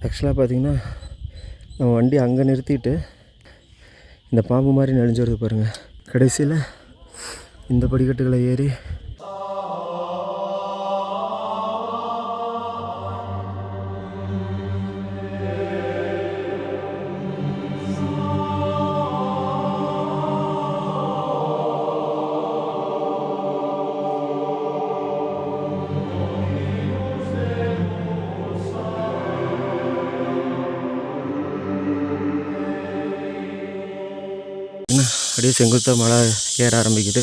ஆக்சுவலாக பார்த்திங்கன்னா நம்ம வண்டி அங்கே நிறுத்திட்டு இந்த பாம்பு மாதிரி நெளிஞ்சு வருது பாருங்கள். கடைசியில் இந்த படிக்கட்டுகளை ஏறி அப்படியே செங்குத்தாக மலை ஏற ஆரம்பிக்குது.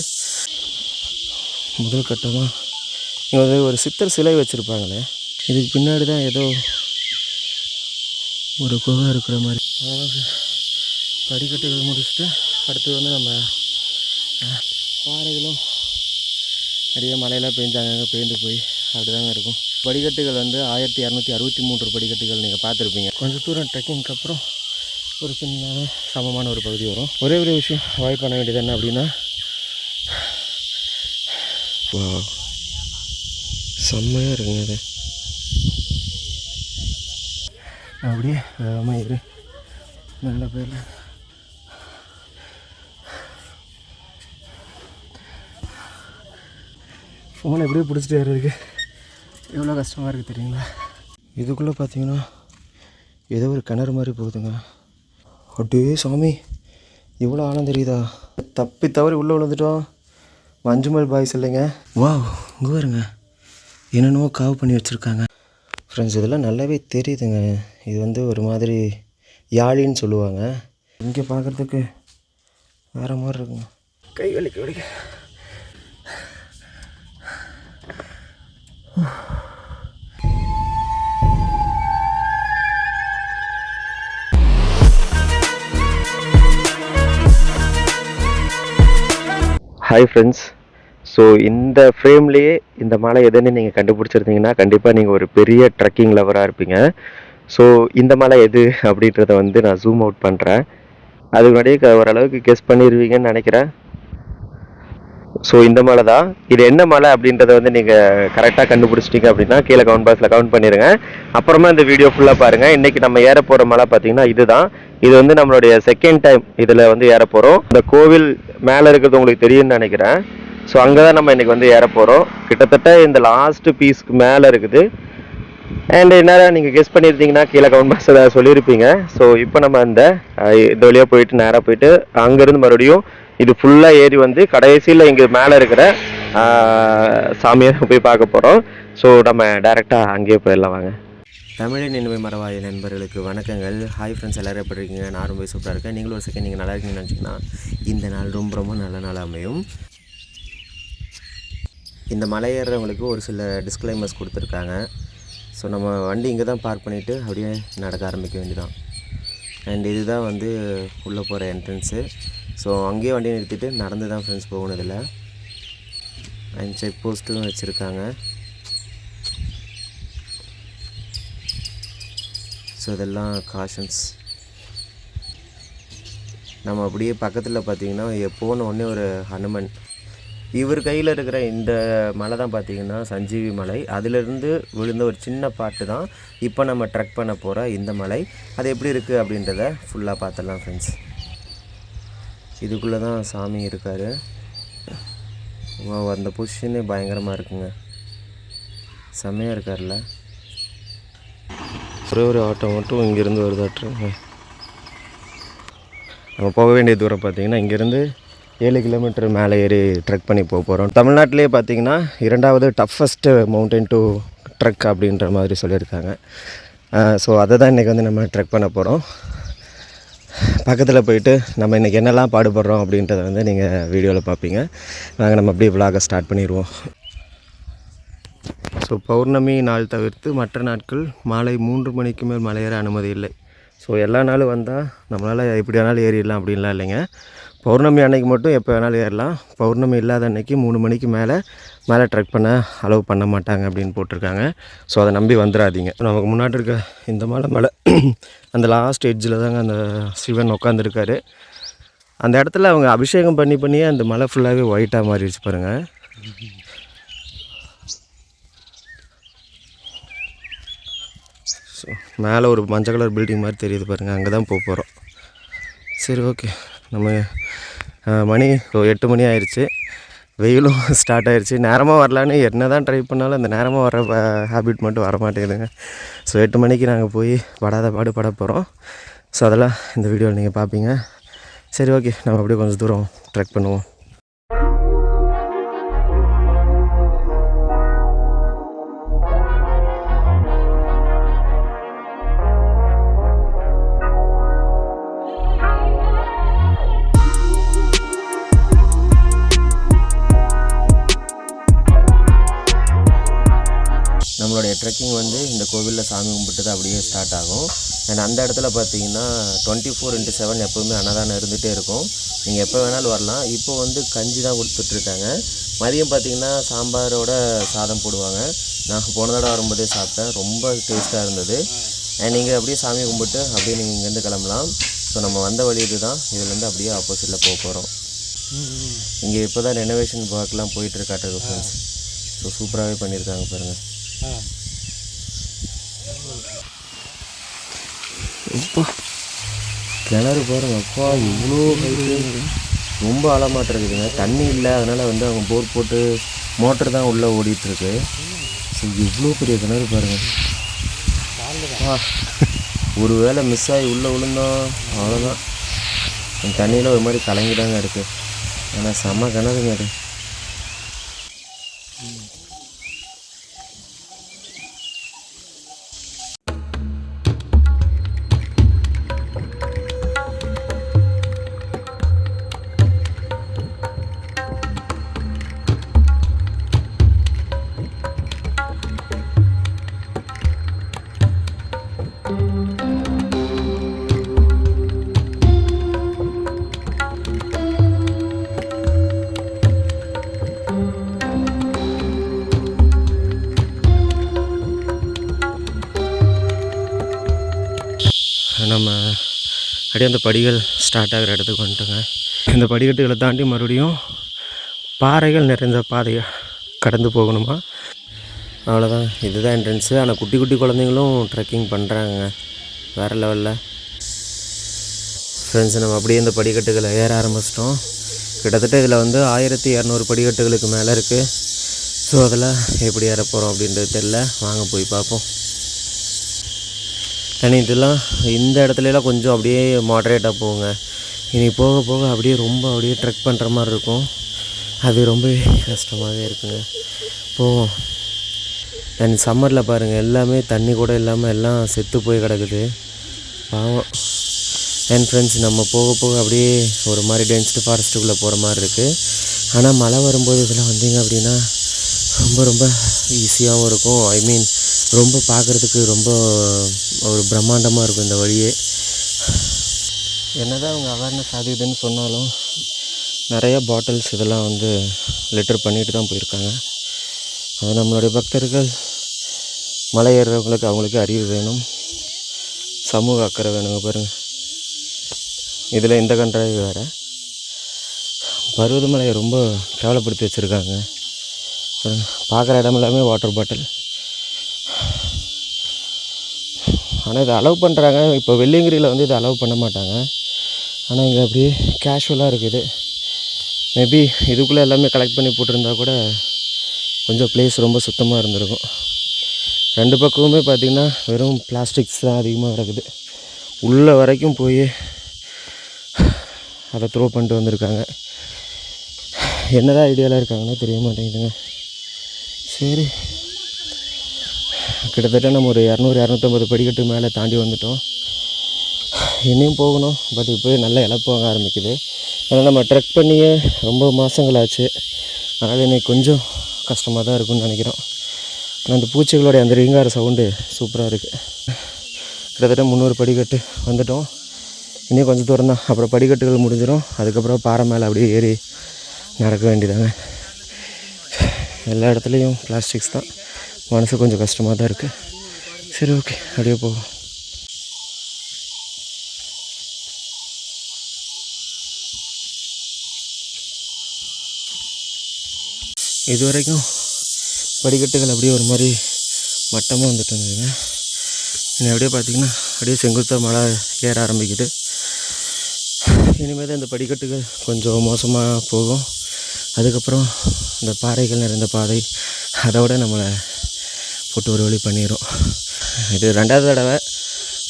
முதல் கட்டமாக இங்கே வந்து ஒரு சித்தர் சிலை வச்சுருப்பாங்களே, இதுக்கு பின்னாடி தான் ஏதோ ஒரு குகை இருக்கிற மாதிரி. அதாவது படிக்கட்டுகள் முடிச்சுட்டு அடுத்து வந்து நம்ம பாறைகளும் நிறைய மலையெல்லாம் பெஞ்சாங்க, பெய்ந்து போய் அப்படி தாங்க இருக்கும். படிக்கட்டுகள் வந்து 1263 படிக்கட்டுகள் நீங்கள் பார்த்துருப்பீங்க. கொஞ்சம் தூரம் ட்ரெக்கிங்க்கு அப்புறம் ஒரு சின்ன சமமான ஒரு பகுதி வரும். ஒரே ஒரு விஷயம் அவாய்ட் பண்ண வேண்டியது என்ன அப்படின்னா, செம்மையாக இருக்குங்க அது. அப்படியே வேகமாக இரு நல்ல பேரில் ஃபோனை எப்படியே பிடிச்சிட்டு ஏறதுக்கு எவ்வளோ கஷ்டமாக இருக்குது தெரியுங்களா. இதுக்குள்ளே பார்த்தீங்கன்னா ஏதோ ஒரு கிணறு மாதிரி போகுதுங்க. அப்படியே சாமி இவ்வளோ ஆழம் தெரியுதா. தப்பி தவறி உள்ளே விழுந்துட்டோம். மஞ்சுமல் பாய்ஸ் இல்லைங்க. வா இங்கே வருங்க, என்னென்னவோ காவு பண்ணி வச்சுருக்காங்க ஃப்ரெண்ட்ஸ். இதெல்லாம் நல்லாவே தெரியுதுங்க. இது வந்து ஒரு மாதிரி யாழின்னு சொல்லுவாங்க. இங்கே பார்க்குறதுக்கு வேறு மாதிரி இருக்குங்க. கை வலிக்க ஹாய் ஃப்ரெண்ட்ஸ். ஸோ இந்த ஃப்ரேம்லேயே இந்த மலை எதுன்னு நீங்கள் கண்டுபிடிச்சிருந்தீங்கன்னா கண்டிப்பாக நீங்கள் ஒரு பெரிய ட்ரெக்கிங் லவராக இருப்பீங்க. ஸோ இந்த மலை எது அப்படின்றத வந்து நான் ஜூம் அவுட் பண்ணுறேன். அதுக்கு முன்னாடியே ஓரளவுக்கு கெஸ் பண்ணிடுவீங்கன்னு நினைக்கிறேன். ஸோ இந்த மலை தான். இது என்ன மலை அப்படின்றத வந்து நீங்கள் கரெக்டாக கண்டுபிடிச்சிட்டிங்க அப்படின்னா கீழே கமெண்ட் பாக்ஸில் கமெண்ட் பண்ணிடுங்க. அப்புறமா இந்த வீடியோ ஃபுல்லாக பாருங்கள். இன்றைக்கி நம்ம ஏற போகிற மலை பார்த்தீங்கன்னா இதுதான். இது வந்து நம்மளுடைய செகண்ட் டைம் இதில் வந்து ஏற போகிறோம். இந்த கோவில் மேலே இருக்கிறது உங்களுக்கு தெரியும்னு நினைக்கிறேன். ஸோ அங்கே தான் நம்ம இன்றைக்கி வந்து ஏற போகிறோம். கிட்டத்தட்ட இந்த லாஸ்ட்டு பீஸ்க்கு மேலே இருக்குது. அண்ட் என்ன நீங்கள் கெஸ் பண்ணியிருந்தீங்கன்னா கீழே கமெண்ட் பாக்ஸில் சொல்லியிருப்பீங்க. ஸோ இப்போ நம்ம இந்த வழியாக போயிட்டு நேராக போயிட்டு அங்கேருந்து மறுபடியும் இது ஃபுல்லாக ஏறி வந்து கடைசியில் இங்கே மேலே இருக்கிற சாமியை போய் பார்க்க போகிறோம். ஸோ நம்ம டைரெக்டாக அங்கேயே போயிடலாம் வாங்க. தமிழின் இனிமை மறவாய நண்பர்களுக்கு வணக்கங்கள். ஹாய் ஃப்ரெண்ட்ஸ், எல்லோரும் எப்படி இருக்கீங்க? நான் ரொம்ப சூப்பராக இருக்கேன். நீங்களும் ஒரு செகண்ட் நீங்கள் நல்லா இருக்கீங்கன்னு நினச்சிங்கன்னா இந்த நாள் ரொம்ப ரொம்ப நல்ல நாள் அமையும். இந்த மலை ஏறுறவங்களுக்கு ஒரு சில டிஸ்க்ளைமர்ஸ் கொடுத்துருக்காங்க. ஸோ நம்ம வண்டி இங்கே தான் பார்க் பண்ணிவிட்டு அப்படியே நடக்க ஆரம்பிக்க வேண்டியதான். அண்ட் இதுதான் வந்து உள்ளே போகிற என்ட்ரன்ஸு. ஸோ அங்கேயே வண்டியை நிறுத்திட்டு நடந்து தான் ஃப்ரெண்ட்ஸ் போகணுதில்ல. அண்ட் செக் போஸ்ட்டும் வச்சுருக்காங்க. ஸோ இதெல்லாம் காஷன்ஸ். நம்ம அப்படியே பக்கத்தில் பார்த்திங்கன்னா போன உடனே ஒரு ஹனுமன், இவர் கையில் இருக்கிற இந்த மலை தான் பார்த்திங்கன்னா சஞ்சீவி மலை. அதிலிருந்து விழுந்த ஒரு சின்ன பாட்டு தான் இப்போ நம்ம ட்ரெக் பண்ண போகிற இந்த மலை. அது எப்படி இருக்குது அப்படின்றத ஃபுல்லாக பார்த்துடலாம் ஃப்ரெண்ட்ஸ். இதுக்குள்ளே தான் சாமி இருக்கார். அந்த பொசிஷனே பயங்கரமாக இருக்குங்க. செம்மையாக இருக்கார்ல. ஒரே ஒரு ஆட்டோ மட்டும் இங்கேருந்து வருதாட்டுருங்க. நம்ம போக வேண்டிய தூரம் பார்த்திங்கன்னா இங்கேருந்து 7 கிலோமீட்டர் மேலே ஏறி ட்ரெக் பண்ணி போக போகிறோம். தமிழ்நாட்டிலே பார்த்திங்கன்னா 2வது டஃபஸ்ட்டு மவுண்டன் டு ட்ரெக் அப்படின்ற மாதிரி சொல்லியிருக்காங்க. ஸோ அதை தான் இன்றைக்கி வந்து நம்ம ட்ரெக் பண்ண போகிறோம். பக்கத்தில் போயிட்டு நம்ம இன்றைக்கி என்னெல்லாம் பாடுபடுறோம் அப்படின்றத வந்து நீங்கள் வீடியோவில் பார்ப்பீங்க. நாங்கள் நம்ம அப்படியே விலாகை ஸ்டார்ட் பண்ணிடுவோம். ஸோ பௌர்ணமி நாள் தவிர்த்து மற்ற நாட்கள் மாலை 3 மணிக்கு மேல் மலையேற அனுமதி இல்லை. ஸோ எல்லா நாளும் வந்தால் நம்மளால் எப்படி வேணாலும் ஏறிடலாம் அப்படின்லாம் இல்லைங்க. பௌர்ணமி அன்னைக்கு மட்டும் எப்போ வேணாலும் ஏறலாம். பௌர்ணமி இல்லாத அன்னைக்கு 3 மணிக்கு மேலே ட்ரெக் பண்ண அலோவ் பண்ண மாட்டாங்க அப்படின்னு போட்டிருக்காங்க. ஸோ அதை நம்பி வந்துடாதீங்க. நமக்கு முன்னாடி இருக்க இந்த மலை அந்த லாஸ்ட் எட்ஜில் தாங்க அந்த சிவன் உட்காந்துருக்காரு. அந்த இடத்துல அவங்க அபிஷேகம் பண்ணியே அந்த மலை ஃபுல்லாகவே ஒயிட்டாக மாறிடுச்சு பாருங்கள். ஸோ மேலே ஒரு மஞ்சள் கலர் பில்டிங் மாதிரி தெரியுது பாருங்கள், அங்கே தான் போக போகிறோம். சரி ஓகே, நம்ம மணி 8 மணி ஆயிடுச்சு, வெயிலும் ஸ்டார்ட் ஆகிடுச்சு. நேரமாக வரலான்னு என்ன தான் ட்ரை பண்ணாலும் அந்த நேரமாக வர ஹேபிட் மட்டும் வர மாட்டேங்குதுங்க. ஸோ 8 மணிக்கு நாங்கள் போய் படாத பாடு பட போகிறோம். ஸோ அதெல்லாம் இந்த வீடியோவில் நீங்கள் பார்ப்பீங்க. சரி ஓகே, நம்ம அப்படியே கொஞ்சம் தூரம் ட்ரெக் பண்ணுவோம். நம்மளுடைய ட்ரெக்கிங் வந்து இந்த கோவிலில் சாமி கும்பிட்டு தான் அப்படியே ஸ்டார்ட் ஆகும். அண்ட் அந்த இடத்துல பார்த்தீங்கன்னா 24/7 எப்போவுமே அன்னதானம் இருந்துகிட்டே இருக்கும். நீங்கள் எப்போ வேணாலும் வரலாம். இப்போ வந்து கஞ்சி தான் கொடுத்துட்ருக்காங்க. மதியம் பார்த்திங்கன்னா சாம்பாரோட சாதம் போடுவாங்க. நான் போன தடவை வரும்போதே சாப்பிட்டேன், ரொம்ப டேஸ்ட்டாக இருந்தது. அண்ட் நீங்கள் அப்படியே சாமி கும்பிட்டு அப்படியே நீங்கள் இங்கேருந்து கிளம்பலாம். ஸோ நம்ம வந்த வழி இது தான், இதுலேருந்து அப்படியே ஆப்போசிட்டில் போக போகிறோம். இங்கே இப்போ தான் ரெனோவேஷன் ஒர்க்லாம் போயிட்டுருக்காட்டுருக்கு ஃப்ரெண்ட்ஸ். ஸோ சூப்பராகவே பண்ணியிருக்காங்க பாருங்கள். அப்பா கிணறு பாருங்க, அப்பா இவ்வளோ ரொம்ப ஆழமாட்ட இருக்குதுங்க. தண்ணி இல்லை, அதனால் வந்து அவங்க போர் போட்டு மோட்டர் தான் உள்ளே ஓடிட்டுருக்கு. ஸோ இவ்வளோ பெரிய கிணறு பாருங்கள். ஒரு வேளை மிஸ் ஆகி உள்ளே விழுந்தோம் அவ்வளோதான். தண்ணியில் ஒரு மாதிரி கலங்கிதாங்க இருக்குது. ஆனால் செம்ம கிணறுங்க அது. நம்ம அப்படியே அந்த படிகள் ஸ்டார்ட் ஆகிற இடத்துக்கு வந்துட்டோங்க. இந்த படிக்கட்டுகளை தாண்டி மறுபடியும் பாறைகள் நிறைந்த பாதையை கடந்து போகணுமா, அவ்வளோதான். இதுதான் என்ட்ரன்ஸு. ஆனால் குட்டி குட்டி குழந்தைங்களும் ட்ரெக்கிங் பண்ணுறாங்க வேறு லெவலில். ஃப்ரெண்ட்ஸ், நம்ம அப்படியே இந்த படிக்கட்டுகளை ஏற ஆரம்பிச்சிட்டோம். கிட்டத்தட்ட இதில் வந்து 1200 படிக்கட்டுகளுக்கு மேலே இருக்குது. ஸோ அதெல்லாம் எப்படி ஏற போகிறோம் அப்படின்றது தெரில, வாங்க போய் பார்ப்போம். தனி இதெல்லாம் இந்த இடத்துலலாம் கொஞ்சம் அப்படியே மாடரேட்டாக போகுங்க. இனி போக போக அப்படியே ரொம்ப அப்படியே ட்ரெக் பண்ணுற மாதிரி இருக்கும். அது ரொம்பவே கஷ்டமாகவே இருக்குங்க. போவோம். அண்ட் சம்மரில் பாருங்கள், எல்லாமே தண்ணி கூட இல்லாமல் எல்லாம் செத்து போய் கிடக்குது, பாவம். அண்ட் ஃப்ரெண்ட்ஸ், நம்ம போக போக அப்படியே ஒரு மாதிரி டென்ஸ்டு ஃபாரஸ்ட்டுக்குள்ளே போகிற மாதிரி இருக்குது. ஆனால் மழை வரும்போது இதெல்லாம் வந்தீங்க அப்படின்னா ரொம்ப ரொம்ப ஈஸியாகவும் இருக்கும். ஐ மீன் ரொம்ப பார்க்குறதுக்கு ரொம்ப ஒரு பிரம்மாண்டமாக இருக்கும் இந்த வழியே. என்னதான் அவங்க அவேர்னஸ் அது இதுன்னு சொன்னாலும் நிறையா பாட்டில்ஸ் இதெல்லாம் வந்து லிட்டர் பண்ணிட்டு தான் போயிருக்காங்க. அது நம்மளுடைய பக்தர்கள் மலை ஏறுறவங்களுக்கு அவங்களுக்கு அறிவு வேணும், சமூக அக்கறை வேணுங்க. பாருங்கள், இதில் இந்த கன்றாய் வேறு பருவதமலையை ரொம்ப கேவலப்படுத்தி வச்சுருக்காங்க. பார்க்குற இடம் எல்லாமே வாட்டர் பாட்டில். ஆனால் இதை அலோவ் பண்ணுறாங்க. இப்போ வெள்ளியங்கிரியில் வந்து இதை அலோவ் பண்ண மாட்டாங்க. ஆனால் இங்கே அப்படியே கேஷுவலாக இருக்குது. மேபி இதுக்குள்ளே எல்லாமே கலெக்ட் பண்ணி போட்டிருந்தா கூட கொஞ்சம் ப்ளேஸ் ரொம்ப சுத்தமாக இருந்திருக்கும். ரெண்டு பக்கமுமே பார்த்திங்கன்னா வெறும் பிளாஸ்டிக்ஸ் தான் அதிகமாக கிடக்குது. உள்ளே வரைக்கும் போய் அதை த்ரோ பண்ணிட்டு வந்திருக்காங்க. என்னதான் ஐடியாவில் இருக்காங்கன்னா தெரிய மாட்டேங்குதுங்க. சரி, கிட்டத்தட்ட நம்ம ஒரு 200-250 படிக்கட்டு மேலே தாண்டி வந்துட்டோம். இன்னும் போகணும். பட் இப்போ நல்லா இழப்பாக ஆரம்பிக்குது. ஏன்னா நம்ம ட்ரெக் பண்ணியே ரொம்ப மாதங்களாச்சு. அதனால் இன்றைக்கி கொஞ்சம் கஷ்டமாக தான் இருக்குன்னு நினைக்கிறோம். ஆனால் அந்த பூச்சிகளோடைய அந்த ரீங்கார சவுண்டு சூப்பராக இருக்குது. கிட்டத்தட்ட 300 படிக்கட்டு வந்துட்டோம். இன்னும் கொஞ்சம் தூரம் தான், அப்புறம் படிக்கட்டுகள் முடிஞ்சிடும். அதுக்கப்புறம் பாறை மேலே அப்படியே ஏறி நடக்க வேண்டியதாங்க. எல்லா இடத்துலையும் பிளாஸ்டிக்ஸ் தான். மனசு கொஞ்சம் கஷ்டமாக தான் இருக்குது. சரி ஓகே, அப்படியே போவோம். இது வரைக்கும் படிக்கட்டுகள் அப்படியே ஒரு மாதிரி மட்டமாக வந்துட்டு இருந்ததுங்க. இனி அப்படியே பார்த்திங்கன்னா அப்படியே செங்குத்தாக மழை ஏற ஆரம்பிக்குது. இனிமேல் தான் இந்த படிக்கட்டுகள் கொஞ்சம் மோசமாக போகும். அதுக்கப்புறம் இந்த பாறைகள் நிறைந்த பாதை அதோட நம்மளை போட்டு ஒரு வழி பண்ணிடும். இது 2வது தடவை.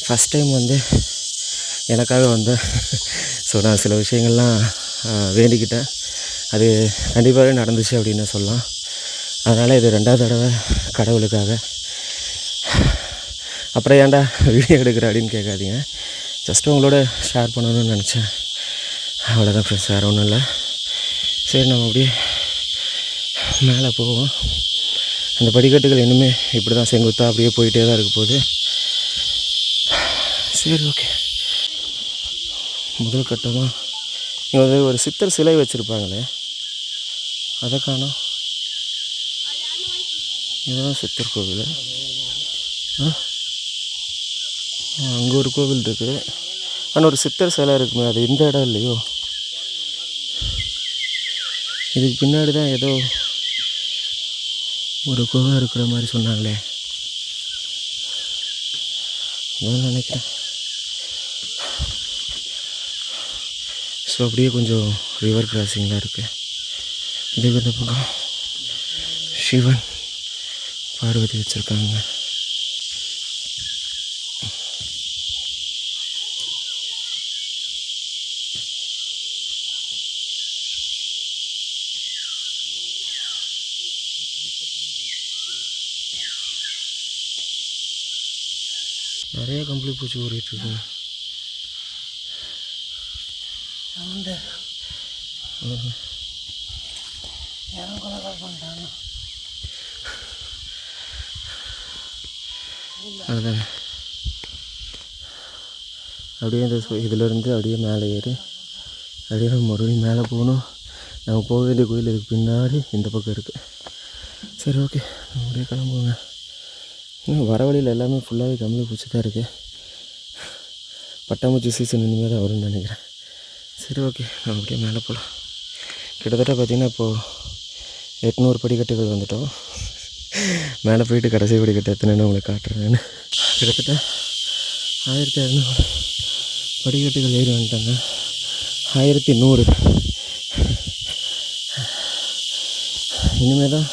ஃபஸ்ட் டைம் வந்து எனக்காக வந்தேன். ஸோ நான் சில விஷயங்கள்லாம் வேண்டிக்கிட்டேன். அது கண்டிப்பாகவே நடந்துச்சு அப்படின்னு சொல்லலாம். அதனால் இது 2வது தடவை கடவுளுக்காக. அப்புறம் ஏன்டா வீடியோ எடுக்கிற அப்படின்னு கேட்காதீங்க. ஜஸ்ட்டு உங்களோட ஷேர் பண்ணணும்னு நினச்சேன். அவ்வளோதான் ஃப்ரெண்ட்ஸ், வேறு ஒன்றும் இல்லை. சரி, நம்ம அப்படியே மேலே போவோம். அந்த படிக்கட்டுகள் இன்னுமே இப்படி தான் செங்குத்தாக அப்படியே போயிட்டே தான் இருக்க போகுது. சரி, ஓகே. முதல் கட்டமாக இங்கே வந்து ஒரு சித்தர் சிலை வச்சுருப்பாங்களே, அதை காணோம். இதுதான் சித்தர் கோவில். அங்கே ஒரு கோவில் இருக்குது. ஆனால் ஒரு சித்தர் சிலை இருக்குமே, அது இந்த இடம் இல்லையோ. இதுக்கு பின்னாடி தான் ஏதோ ஒரு குகை இருக்கிற மாதிரி சொன்னாங்களே, நான் நினைக்கிறேன். ஸோ அப்படியே கொஞ்சம் ரிவர் கிராசிங்லாம் இருக்குது. இதுக்கு இந்த பக்கம் சிவன் பார்வதி வச்சுருக்காங்க. நிறைய கம்பளி பூச்சி ஊறிட்டுருக்கு. அதுதானே அப்படியே இந்த இதிலேருந்து அப்படியே மேலே ஏறி அப்படியே மறுபடியும் மேலே போகணும். நம்ம போக வேண்டிய கோயில் இதுக்கு பின்னாடி இந்த பக்கம் இருக்குது. சரி, ஓகே, நம்ம அப்படியே கிளம்புவோங்க. இன்னும் வர வழியில் எல்லாமே ஃபுல்லாகவே கம்பளி பூச்சி தான் இருக்குது. பட்டாம்பூச்சி சீசன் இனிமேல் தான் வரும்னு நினைக்கிறேன். சரி, ஓகே, நம்ம அப்படியே மேலே போகலாம். கிட்டத்தட்ட பார்த்திங்கன்னா இப்போது 800 படிக்கட்டுகள் வந்துட்டோம். மேலே போயிட்டு கடைசி படிக்கட்டு எத்தனைன்னு உங்களுக்கு காட்டுறேன். நான் கிட்டத்தட்ட 1200 படிக்கட்டுகள் ஏறி வந்துட்டாங்க. 1100. இனிமேல் தான்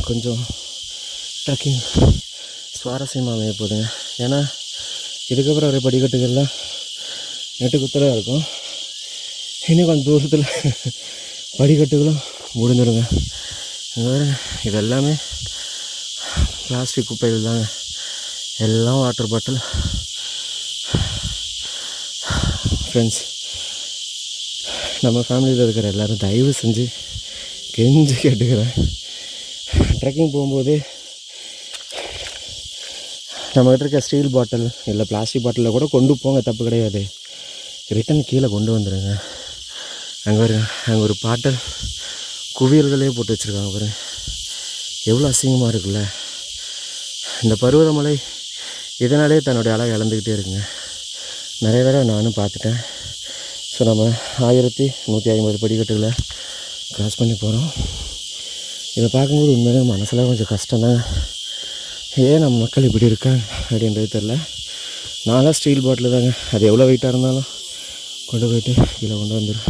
கொஞ்சம் ட்ரக்கிங் சுவாரஸ்யமாக அமைய போகுதுங்க. ஏன்னா இதுக்கப்புறம் ஒரு படிக்கட்டுகள்லாம் நெட்டுக்குத்தலாக இருக்கும். இன்னும் கொஞ்சம் தூரத்தில் படிக்கட்டுகளும் முடிஞ்சிடுங்க. வேறு இது எல்லாமே பிளாஸ்டிக் குப்பைகள் தாங்க. எல்லாம் வாட்டர் பாட்டில். ஃப்ரெண்ட்ஸ், நம்ம ஃபேமிலியில் இருக்கிற எல்லோரும் தயவு செஞ்சு கெஞ்சி கேட்டுக்கிறேன், ட்ரெக்கிங் போகும்போது நம்மகிட்ட இருக்க ஸ்டீல் பாட்டில் இல்லை பிளாஸ்டிக் பாட்டிலில் கூட கொண்டு போங்க, தப்பு கிடையாது. ரிட்டன் கீழே கொண்டு வந்துடுங்க. அங்கே ஒரு பாட்டில் குவியல்களே போட்டு வச்சுருக்காங்க பாரு, எவ்வளோ அசிங்கமாக இருக்குல்ல. இந்த பருவதமலை இதனாலே தன்னுடைய அழகை இழந்துக்கிட்டே இருக்குங்க. நிறைய தடவை நானும் பார்த்துட்டேன். ஸோ நம்ம 1150 படிக்கட்டுகளை க்ராஸ் பண்ணி போகிறோம். இதை பார்க்கும்போது உண்மையிலே மனசில் கொஞ்சம் கஷ்டம்தான். ஏன் நம்ம மக்கள் இப்படி இருக்காங்க அப்படின்றது தெரில. நான்லாம் ஸ்டீல் பாட்டில் தாங்க, அது எவ்வளோ வெயிட்டாக இருந்தாலும் கொண்டு போய்ட்டு கீழே கொண்டு வந்துடும்.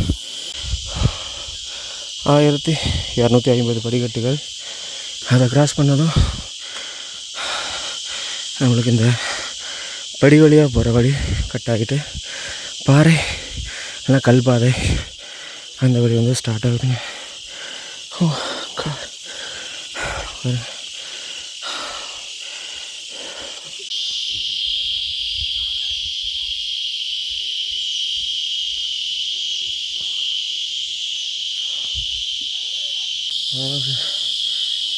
1250 படிக்கட்டுகள். அதை க்ராஸ் பண்ணதும் நம்மளுக்கு இந்த படி வழியாக போகிற வழி கட் ஆகிட்டு பாறை இல்லைனா கல் பாதை அந்த வழி வந்து ஸ்டார்ட் ஆகுதுங்க.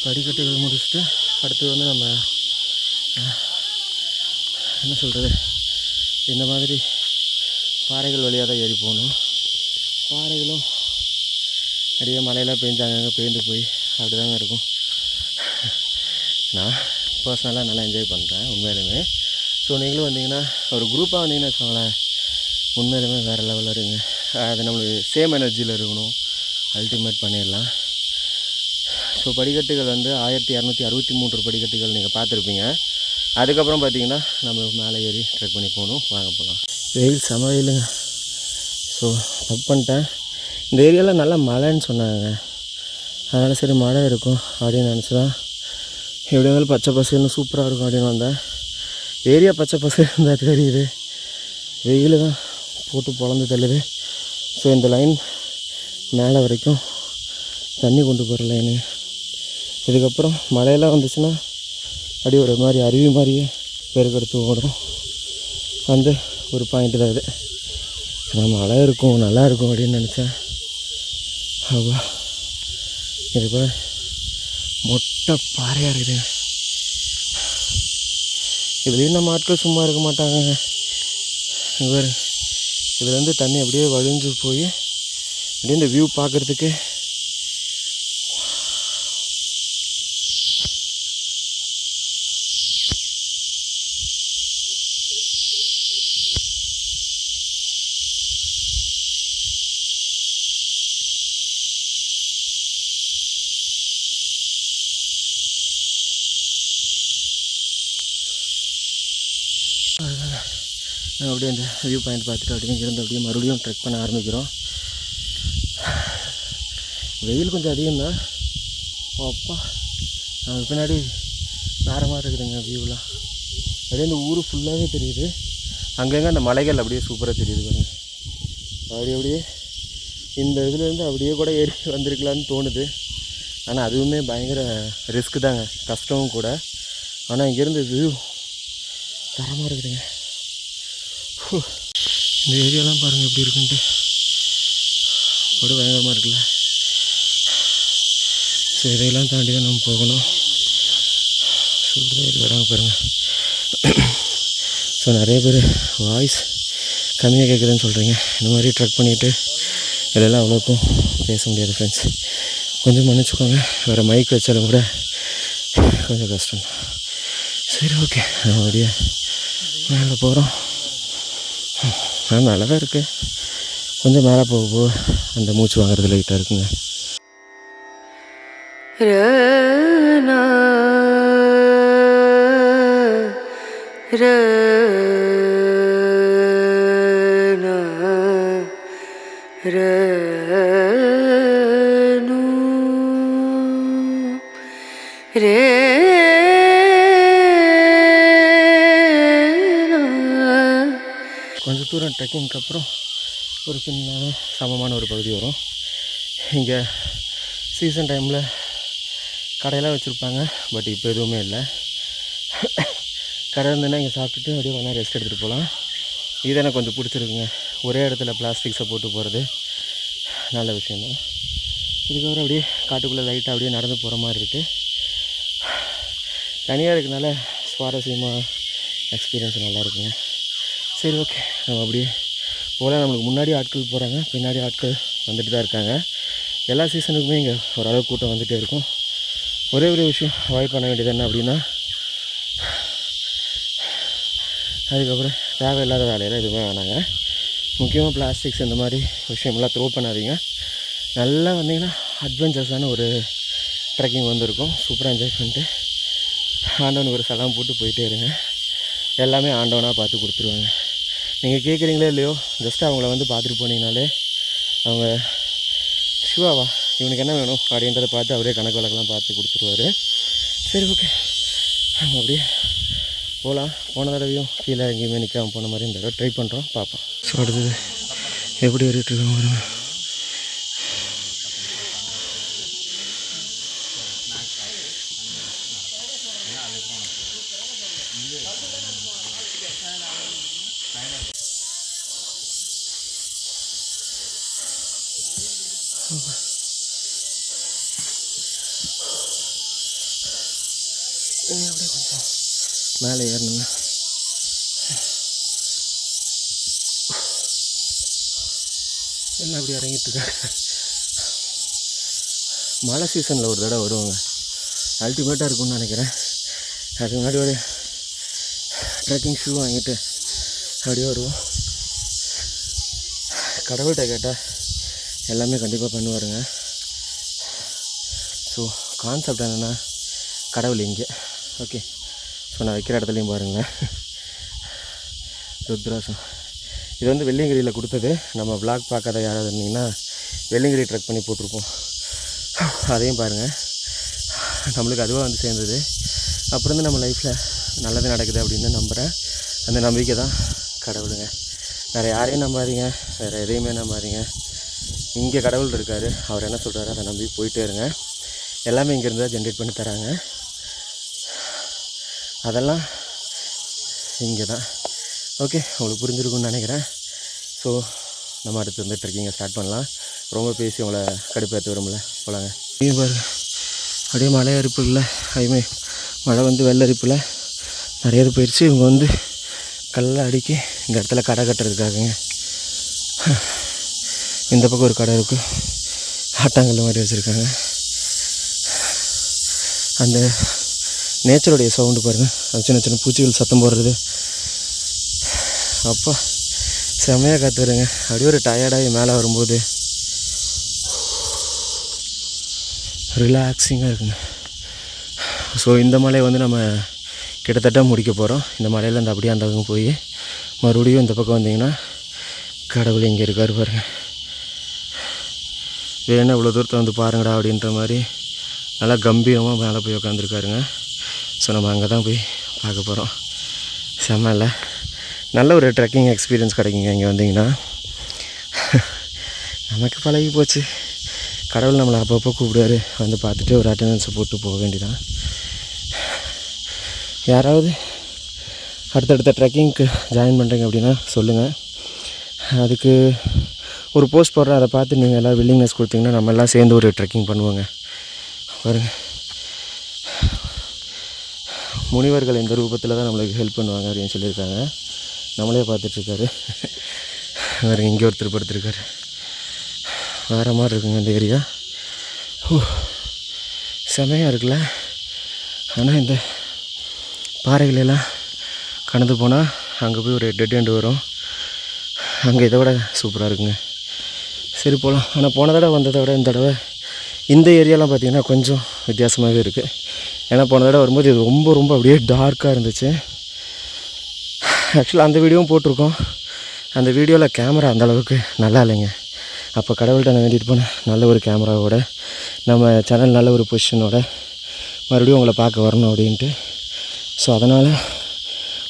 படிக்கட்டுகள் முடிச்சுட்டு அடுத்து வந்து நம்ம என்ன சொல்கிறது, இந்த மாதிரி பாறைகள் வழியாக தான் ஏறி போகணும். பாறைகளும் நிறைய மழையெல்லாம் பெஞ்சாங்க, பெய்ந்து போய் அப்படி தாங்க இருக்கும். நான் பர்சனலாக நல்லா என்ஜாய் பண்ணுறேன் உண்மையிலுமே. ஸோ நீங்களும் வந்தீங்கன்னா ஒரு குரூப்பாக வந்தீங்கன்னா வச்சுக்கோங்களேன், உண்மையிலுமே வேறு லெவலில் இருக்குங்க. அது நம்மளுக்கு சேம் எனர்ஜியில் இருக்கணும், அல்டிமேட் பண்ணிடலாம். ஸோ படிக்கட்டுகள் வந்து 1263 படிக்கட்டுகள் நீங்கள் பார்த்துருப்பீங்க. அதுக்கப்புறம் பார்த்திங்கன்னா நம்ம மேலே ஏறி ட்ரெக் பண்ணி போகணும். வாங்க போகலாம். வெயில் செம வெயிலுங்க. ஸோ தப்பு பண்ணிட்டேன். இந்த ஏரியாவில் நல்லா மழைன்னு சொன்னாங்க. அதனால் சரி மழை இருக்கும் அப்படின்னு நினச்சி தான் எப்படி இருந்தாலும் பச்சை பசேல்னு சூப்பராக இருக்கும் அப்படின்னு வந்தேன். ஏரியா பச்சை பசேல் இருந்தால் தெரியுது, வெயில் தான் போட்டு பொழந்து தள்ளுது. ஸோ இந்த லைன் மேலே வரைக்கும் தண்ணி கொண்டு போகிற லைனு. இதுக்கப்புறம் மழையெல்லாம் வந்துச்சுன்னா அப்படியே ஒரு மாதிரி அருவி மாதிரியே பெருக்கெடுத்து ஓடும். அந்த ஒரு பாயிண்ட்டு தான் இது. நான் மழை இருக்கும் நல்லா இருக்கும் அப்படின்னு நினச்சேன். அப்பா இது கூட மொட்டை பாறையாக இருக்குதுங்க. இதுலேயும் நம்ம ஆட்கள் சும்மா இருக்க மாட்டாங்க. இவர் இதுலேருந்து தண்ணி அப்படியே வழிஞ்சு போய் அப்படியே இந்த வியூ பார்க்குறதுக்கு நான் அப்படியே அந்த வியூ பாயிண்ட் பார்த்துட்டு அப்படியே இருந்து அப்படியே மறுபடியும் ட்ரெக் பண்ண ஆரம்பிக்கிறோம். வெயில் கொஞ்சம் அதிகம்தான். அப்பா நமக்கு பின்னாடி வேறு மாதிரி இருக்குதுங்க வியூலாம். அப்படியே இந்த ஊர் ஃபுல்லாகவே தெரியுது. அங்கங்கே அந்த மலைகள் அப்படியே சூப்பராக தெரியுது பாருங்கள். அப்படியே இந்த இதுலேருந்து அப்படியே கூட ஏறி வந்திருக்கலான்னு தோணுது. ஆனால் அதுவுமே பயங்கர ரிஸ்க்கு தாங்க, கஷ்டமும் கூட. ஆனால் இங்கேருந்து வியூ தரமாக இருக்குதுங்க. இந்த ஏரியாலாம் பாருங்கள் எப்படி இருக்குன்ட்டு. கூட பயங்கரமாக இருக்குல்ல. ஸோ இதையெல்லாம் தாண்டி தான் நம்ம போகணும். சூப்பராக வராங்க பாருங்கள். ஸோ நிறைய பேர் வாய்ஸ் கம்மியாக கேட்குதுன்னு சொல்கிறீங்க. இந்த மாதிரி ட்ரெக் பண்ணிவிட்டு இதெல்லாம் அவ்வளோக்கும் பேச முடியாது ஃப்ரெண்ட்ஸ், கொஞ்சம் மன்னிச்சுக்கோங்க. வேறு மைக் வச்சாலும் கூட கொஞ்சம் கஷ்டம். சரி ஓகே, நம்ம அப்படியே மேலே போகிறோம். நல்லா தான் இருக்குது. கொஞ்சம் மேலே போக போக அந்த மூச்சு வாங்குறது லைட்டாக இருக்குங்க. கொஞ்சம் தூரம் ட்ரெக்கிங்க்கு அப்புறம் ஒரு சின்ன சமமான ஒரு பகுதி வரும். இங்கே சீசன் டைமில் கடையெல்லாம் வச்சுருப்பாங்க, பட் இப்போ எதுவுமே இல்லை. கடை இருந்ததுன்னா இங்கே சாப்பிட்டுட்டு அப்படியே கொஞ்சம் ரெஸ்ட் எடுத்துகிட்டு போகலாம். இது எனக்கு கொஞ்சம் பிடிச்சிருக்குங்க. ஒரே இடத்துல பிளாஸ்டிக்ஸை போட்டு போகிறது நல்ல விஷயந்தான். இதுக்கப்புறம் அப்படியே காட்டுக்குள்ளே லைட்டாக அப்படியே நடந்து போகிற மாதிரி இருக்குது. தனியாக இருக்கனால சுவாரஸ்யமாக எக்ஸ்பீரியன்ஸ் நல்லா இருக்குங்க. சரி ஓகே, நம்ம அப்படியே போகலாம். நம்மளுக்கு முன்னாடி ஆட்கள் போகிறாங்க, பின்னாடி ஆட்கள் வந்துட்டு தான் இருக்காங்க. எல்லா சீசனுக்குமே இங்கே ஓரளவு கூட்டம் வந்துகிட்டே இருக்கும். ஒரே ஒரு விஷயம் அவாய்ட் பண்ண வேண்டியது என்ன அப்படின்னா, அதுக்கப்புறம் தேவையில்லாத வேலையெல்லாம் எதுவுமே வேணாங்க. முக்கியமாக பிளாஸ்டிக்ஸ் இந்த மாதிரி விஷயமெல்லாம் த்ரோ பண்ணாதீங்க. நல்லா வந்தீங்கன்னா அட்வென்ச்சர்ஸான ஒரு ட்ரெக்கிங் வந்துருக்கும். சூப்பராக என்ஜாய் பண்ணிட்டு ஆண்டவனுக்கு ஒரு சலாம் போட்டு போயிட்டே இருங்க. எல்லாமே ஆண்டவனாக பார்த்து கொடுத்துருவாங்க. நீங்கள் கேட்குறீங்களே இல்லையோ, ஜஸ்ட் அவங்கள வந்து பார்த்துட்டு போனீங்கனாலே அவங்க சிவாவா இவனுக்கு என்ன வேணும் அப்படின்றத பார்த்து அவரே கணக்கு வழக்கெல்லாம் பார்த்து கொடுத்துருவாரு. சரி ஓகே, நம்ம அப்படியே போகலாம். போன தடவையும் கீழே எங்கேயுமே நிற்காமல் போன மாதிரி இந்த தடவை ட்ரை பண்ணுறோம், பார்ப்போம். ஸோ அடுத்தது எப்படி ஏறிட்டுருக்கோம் பாருங்க. அப்படியே கொஞ்சம் மேலே ஏறணுங்க. எல்லாம் அப்படி இறங்கிட்டுருக்காங்க. மழை சீசனில் ஒரு தடவை வருவாங்க, அல்டிமேட்டாக இருக்கும்னு நினைக்கிறேன். அதுக்கு முன்னாடி ஒரு ட்ரெக்கிங் ஷூ வாங்கிட்டு அப்படியே வருவோம். கடவுள்கிட்ட கேட்டால் எல்லாமே கண்டிப்பாக பண்ணுவாருங்க. ஸோ கான்செப்ட் என்னென்னா கடவுள் இங்கே. ஓகே, ஸோ ஸோ நான் வைக்கிற இடத்துலையும் பாருங்கள் ருத்ராசம். இது வந்து வெள்ளியங்கிரியில் கொடுத்தது. நம்ம விளாக் பார்க்காத யாராவது இருந்தீங்கன்னா வெள்ளியங்கிரி ட்ரெக் பண்ணி போட்டிருப்போம், அதையும் பாருங்கள். நம்மளுக்கு அதுவாக வந்து சேர்ந்தது. அப்புறம் வந்து நம்ம லைஃப்பில் நல்லது நடக்குது அப்படின்னு நம்புகிறேன். அந்த நம்பிக்கை தான் கடவுளுங்க. வேறு யாரையும் நம்பாதீங்க, வேறு எதையுமே நம்பாதீங்க. இங்கே கடவுள் இருக்கார், அவர் என்ன சொல்கிறாரோ அதை நம்பி போயிட்டே இருங்க. எல்லாமே இங்கேருந்து தான் ஜென்ரேட் பண்ணி தராங்க, அதெல்லாம் இங்கே தான். ஓகே, உங்களுக்கு புரிஞ்சிருக்குன்னு நினைக்கிறேன். ஸோ நம்ம அடுத்து வந்து ட்ரெக்கிங்கை ஸ்டார்ட் பண்ணலாம். ரொம்ப பேசி உங்களை கடுப்பேற்ற விரும்பல, போகலாங்க. நீங்க பாருங்க, அப்படியே மழை அரிப்புல மழை வந்து வெள்ளரிப்பில் நிறைய இது போயிடுச்சு. இவங்க வந்து கல்லை அடிக்கி இந்த இடத்துல கடை கட்டுறதுக்காகங்க. இந்த பக்கம் ஒரு கடை இருக்குது, ஆட்டாங்கல் மாதிரி வச்சுருக்காங்க. அந்த நேச்சருடைய சவுண்டு பாருங்கள், அது சின்ன சின்ன பூச்சிகள் சத்தம் போடுறது. அப்பா செம்மையாக காற்று வருங்க. அப்படியே ஒரு டயர்டாகி மேலே வரும்போது ரிலாக்ஸிங்காக இருக்குங்க. ஸோ இந்த மலையை வந்து நம்ம கிட்டத்தட்ட முடிக்க போகிறோம். இந்த மலையிலேருந்து அப்படியே அந்த பக்கம் போய் மறுபடியும் இந்த பக்கம் வந்தீங்கன்னா கடவுள் இங்கே இருக்கார் பாருங்க. வேணா இவ்வளோ தூரத்தை வந்து பாருங்கடா அப்படின்ற மாதிரி நல்லா கம்பீரமாக மேலே போய் உட்காந்துருக்காருங்க. ஸோ நம்ம அங்கே தான் போய் பார்க்க போகிறோம். செம்ம இல்லை, நல்ல ஒரு ட்ரெக்கிங் எக்ஸ்பீரியன்ஸ் கிடைக்குங்க இங்கே வந்தீங்கன்னா. நமக்கு பழகி போச்சு, கடவுள் நம்மளை அப்பப்போ கூப்பிடுவார், வந்து பார்த்துட்டு ஒரு அட்டெண்டன்ஸை போட்டு போக வேண்டியதான். யாராவது அடுத்தடுத்த ட்ரெக்கிங்க்கு ஜாயின் பண்ணுறீங்க அப்படின்னா சொல்லுங்கள். அதுக்கு ஒரு போஸ்ட் போடுறேன், அதை பார்த்து நீங்கள் எல்லோரும் வில்லிங்னஸ் கொடுத்தீங்கன்னா நம்ம எல்லாம் சேர்ந்து ஒரு ட்ரெக்கிங் பண்ணுவோங்க. பாருங்கள், முனிவர்கள் இந்த ரூபத்தில் தான் நம்மளுக்கு ஹெல்ப் பண்ணுவாங்க அப்படின்னு சொல்லியிருக்காங்க. நம்மளே பார்த்துட்ருக்காரு. வேறு இங்கே ஒருத்தர் படுத்துருக்காரு. வேறு மாதிரி இருக்குங்க இந்த ஏரியா. செமையாக இருக்குல்ல. ஆனால் இந்த பாறைகளெல்லாம் கடந்து போனால் அங்கே போய் ஒரு டெட் எண்டு வரும். அங்கே இதை விட சூப்பராக இருக்குங்க. சரி போகலாம். ஆனால் போன தடவை வந்ததை விட இந்த தடவை இந்த ஏரியாலாம் பார்த்திங்கன்னா கொஞ்சம் வித்தியாசமாகவே இருக்குது. ஏன்னா போன தடவை வரும்போது இது ரொம்ப ரொம்ப அப்படியே டார்க்காக இருந்துச்சு. ஆக்சுவலாக அந்த வீடியோவும் போட்டிருக்கோம். அந்த வீடியோவில் கேமரா அந்தளவுக்கு நல்லா இல்லைங்க. அப்போ கடவுள்கிட்ட நான் வேண்டிட்டு போனேன், நல்ல ஒரு கேமராவோட நம்ம சேனல் நல்ல ஒரு பொசிஷனோட மறுபடியும் உங்களை பார்க்க வரணும் அப்படின்ட்டு. ஸோ அதனால்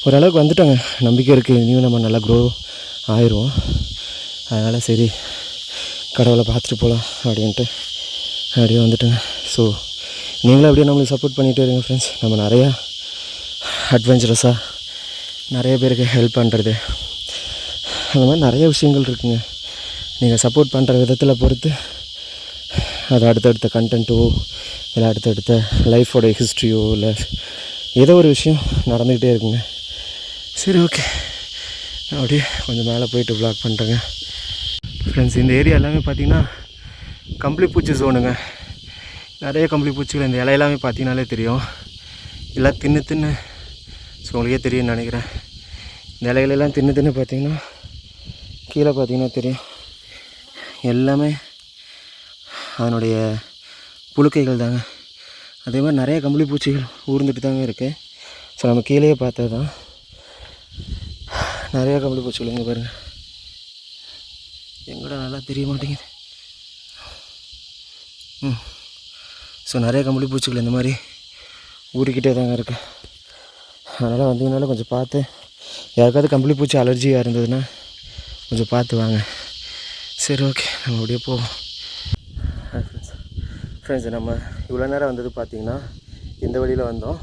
ஓரளவுக்கு வந்துட்டோங்க, நம்பிக்கை இருக்குது, இனியும் நம்ம நல்லா க்ரோ ஆயிடுவோம். அதனால் சரி கடவுளை பார்த்துட்டு போகலாம் அப்படின்ட்டு அப்படியே வந்துட்டோங்க. ஸோ நீங்களும் அப்படியே நம்மளுக்கு சப்போர்ட் பண்ணிகிட்டே இருங்க ஃப்ரெண்ட்ஸ். நம்ம நிறையா அட்வென்ச்சரஸாக நிறைய பேருக்கு ஹெல்ப் பண்ணுறது, அந்த மாதிரி நிறைய விஷயங்கள் இருக்குங்க. நீங்கள் சப்போர்ட் பண்ணுற விதத்தில் பொறுத்து அது அடுத்தடுத்த கண்டென்ட்டோ இல்லை அடுத்தடுத்த லைஃபோட ஹிஸ்ட்ரியோ இல்லை ஏதோ ஒரு விஷயம் நடந்துக்கிட்டே இருக்குங்க. சரி ஓகே, நான் அப்படியே கொஞ்சம் மேலே போயிட்டு வ்ளாக் பண்ணுறேங்க ஃப்ரெண்ட்ஸ். இந்த ஏரியா எல்லாமே பார்த்திங்கன்னா கம்பளி பூச்சி ஜோனுங்க. நிறைய கம்பளி பூச்சிகள் இந்த இலையெல்லாமே பார்த்திங்கனாலே தெரியும், எல்லாம் தின்னு ஸோ உங்களுக்கே தெரியும்னு நினைக்கிறேன். இந்த இலைகளெல்லாம் தின்னு பார்த்திங்கன்னா கீழே பார்த்திங்கன்னா தெரியும், எல்லாமே அதனுடைய புழுக்கைகள் தாங்க. அதே மாதிரி நிறைய கம்பளி பூச்சிகள் ஊர்ந்துட்டு தாங்க இருக்குது. ஸோ நம்ம கீழே பார்த்தது தான் நிறையா கம்பளி பூச்சிகள். இங்கே பாருங்கள், எங்கூட நல்லா தெரிய மாட்டேங்குது. ஸோ நிறைய கம்பளி பூச்சிகள் இந்த மாதிரி ஊறிக்கிட்டே தாங்க இருக்குது. அதனால் வந்தீங்கனாலும் கொஞ்சம் பார்த்து, யாருக்காவது கம்பளி பூச்சி அலர்ஜியாக இருந்ததுன்னா கொஞ்சம் பார்த்து வாங்க. சரி ஓகே, நம்ம அப்படியே போவோம். ஃப்ரெண்ட்ஸ், நம்ம இவ்வளோ நேரம் வந்தது பார்த்திங்கன்னா இந்த வழியில் வந்தோம்.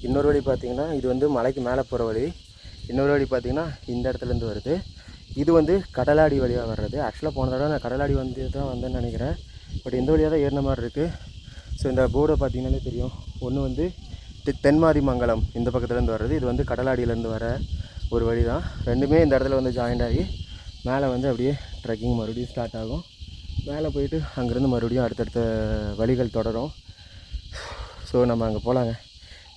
இன்னொரு வழி பார்த்திங்கன்னா இது வந்து மலைக்கு மேலே போகிற வழி. இன்னொரு வழி பார்த்திங்கன்னா இந்த இடத்துலேருந்து வருது. இது வந்து கடலாடி வழியாக வர்றது. ஆக்சுவலாக போன தடவை நான் கடலாடி வந்து தான் வந்தேன்னு நினைக்கிறேன். பட் இந்த வழியாக தான் ஏறின மாதிரி இருக்குது. ஸோ இந்த போர்டை பார்த்திங்கனாலே தெரியும், ஒன்று வந்து தென்மாதிமங்கலம் இந்த பக்கத்துலேருந்து வர்றது, இது வந்து கடலாடியிலேருந்து வர ஒரு வழி தான். ரெண்டுமே இந்த இடத்துல வந்து ஜாயிண்ட் ஆகி மேலே வந்து அப்படியே ட்ரெக்கிங் மறுபடியும் ஸ்டார்ட் ஆகும். மேலே போயிட்டு அங்கேருந்து மறுபடியும் அடுத்தடுத்த வழிகள் தொடரும். ஸோ நம்ம அங்கே போகலாங்க.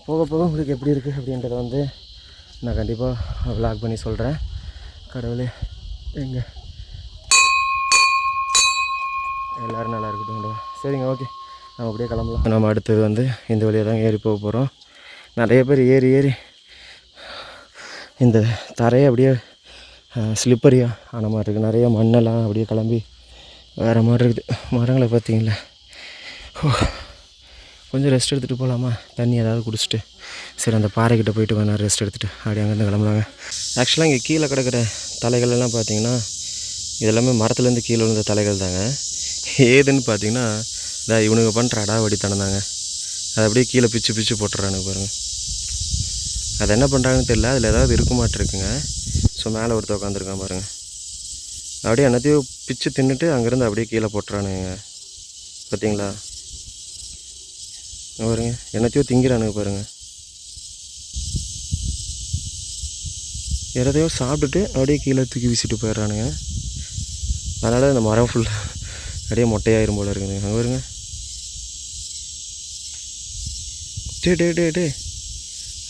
போக போக உங்களுக்கு எப்படி இருக்குது அப்படின்றத வந்து நான் கண்டிப்பாக விளாக் பண்ணி சொல்கிறேன். கடவுளே, எங்கே எல்லோரும் நல்லா இருக்கட்டும். சரிங்க, ஓகே, நம்ம அப்படியே கிளம்பலாம். நம்ம அடுத்தது வந்து இந்த வழியாக தான் ஏறி போக போகிறோம். நிறைய பேர் ஏறி ஏறி இந்த தரையை அப்படியே ஸ்லிப்பரியாக ஆன மாதிரி இருக்குது. நிறைய மண்ணெல்லாம் அப்படியே கிளம்பி வேறு மாதிரி இருக்குது. மரங்களை பார்த்தீங்களா? கொஞ்சம் ரெஸ்ட் எடுத்துகிட்டு போகலாமா? தண்ணி ஏதாவது குடிச்சிட்டு சரி அந்த பாறைக்கிட்ட போயிட்டு வேணால் ரெஸ்ட் எடுத்துகிட்டு அப்படியே அங்கேருந்து கிளம்புறாங்க. ஆக்சுவலாக இங்கே கீழே கிடக்கிற தலைகள் எல்லாம் பார்த்தீங்கன்னா இதெல்லாமே மரத்துலேருந்து கீழே விழுந்த தலைகள் தாங்க. ஏதுன்னு பார்த்தீங்கன்னா இவனுங்க பண்ணுற அடாவடித்தனம் தாங்க. அதை அப்படியே கீழே பிச்சு பிச்சு போட்டுறானுங்க பாருங்கள். அது என்ன பண்ணுறாங்கன்னு தெரியல. அதில் ஏதாவது இருக்க மாட்டிருக்குங்க. ஸோ மேலே ஒருத்தர் உட்காந்துருக்கான் பாருங்கள். அப்படியே என்னத்தையும் பிச்சு தின்னுட்டு அங்கேருந்து அப்படியே கீழே போட்டுறானுங்க. பார்த்தீங்களா? பாருங்க என்னத்தையோ திங்கிறானுங்க பாருங்கள். எதையோ சாப்பிட்டுட்டு அப்படியே கீழே தூக்கி வீசிட்டு போயிடுறானுங்க. அதனால் இந்த மரம் ஃபுல்லாக அப்படியே மொட்டையாயிரும் போல் இருக்குங்க. அங்கே வருங்க. டே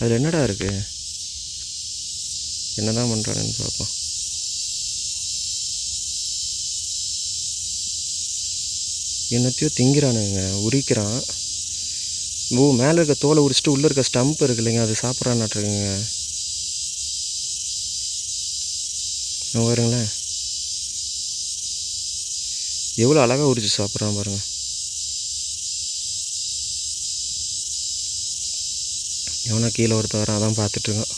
அதில் என்னடா இருக்குது? என்ன தான் பண்ணுறானுன்னு பார்ப்போம். என்னத்தையோ திங்கிறானுங்க, உரிக்கிறான். மேலே இருக்க தோலை உரிச்சிட்டு உள்ளே இருக்க ஸ்டம்ப் இருக்கு இல்லைங்க, அது சாப்பிட்றான்னாட்டுருக்குங்க. பாருங்களேன் எவ்வளோ அழகாக உரிச்சு சாப்பிட்றான் பாருங்கள். எவனா கீழே ஒருத்தர் வரான், அதான் பார்த்துட்ருக்கான்.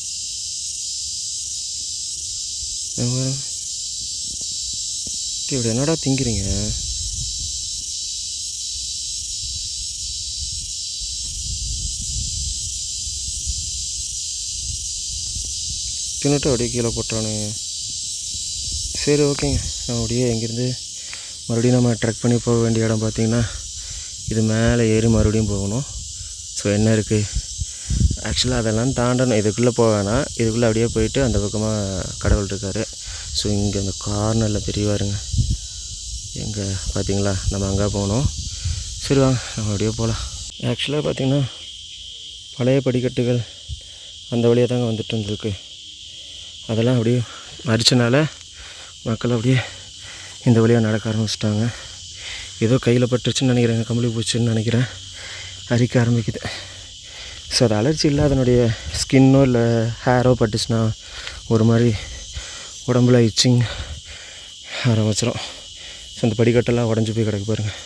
இப்படி என்னடா திங்கிறீங்க? தின்னுட்டு அப்படியே கீழே போட்டுறானுங்க. சரி ஓகேங்க, நான் அப்படியே இங்கேருந்து மறுபடியும் நம்ம ட்ரெக் பண்ணி போக வேண்டிய இடம் பார்த்திங்கன்னா இது மேலே ஏறி மறுபடியும் போகணும். ஸோ என்ன இருக்குது ஆக்சுவலாக அதெல்லாம் தாண்டணும். இதுக்குள்ளே போக வேணாம், இதுக்குள்ளே அப்படியே போயிட்டு அந்த பக்கமாக கடவுள் இருக்கார். ஸோ இங்கே அந்த கார்னரில் தெரியவாருங்க எங்கே பார்த்தீங்களா, நம்ம அங்கே போகணும். சரி வாங்க நம்ம அப்படியே போகலாம். ஆக்சுவலாக பார்த்திங்கன்னா பழைய படிக்கட்டுகள் அந்த வழியாக தாங்க வந்துட்டு இருந்திருக்கு. அதெல்லாம் அப்படியே அரிச்சனால மக்கள் அப்படியே இந்த வழியாக நடக்க ஆரம்பிச்சிட்டாங்க. ஏதோ கையில் பட்டுருச்சுன்னு நினைக்கிறேன், கம்பளி பூச்சின்னு நினைக்கிறேன், அரிக்க ஆரம்பிக்குது. ஸோ அது அலர்ஜி இல்லை, அதனுடைய ஸ்கின்னோ இல்லை ஹேரோ பட்டுச்சுன்னா ஒரு மாதிரி உடம்புல இச்சிங் ஆரம்பிச்சிடும். ஸோ அந்த படிக்கட்டெல்லாம் உடஞ்சி போய் கிடக்கு பாருங்கள்.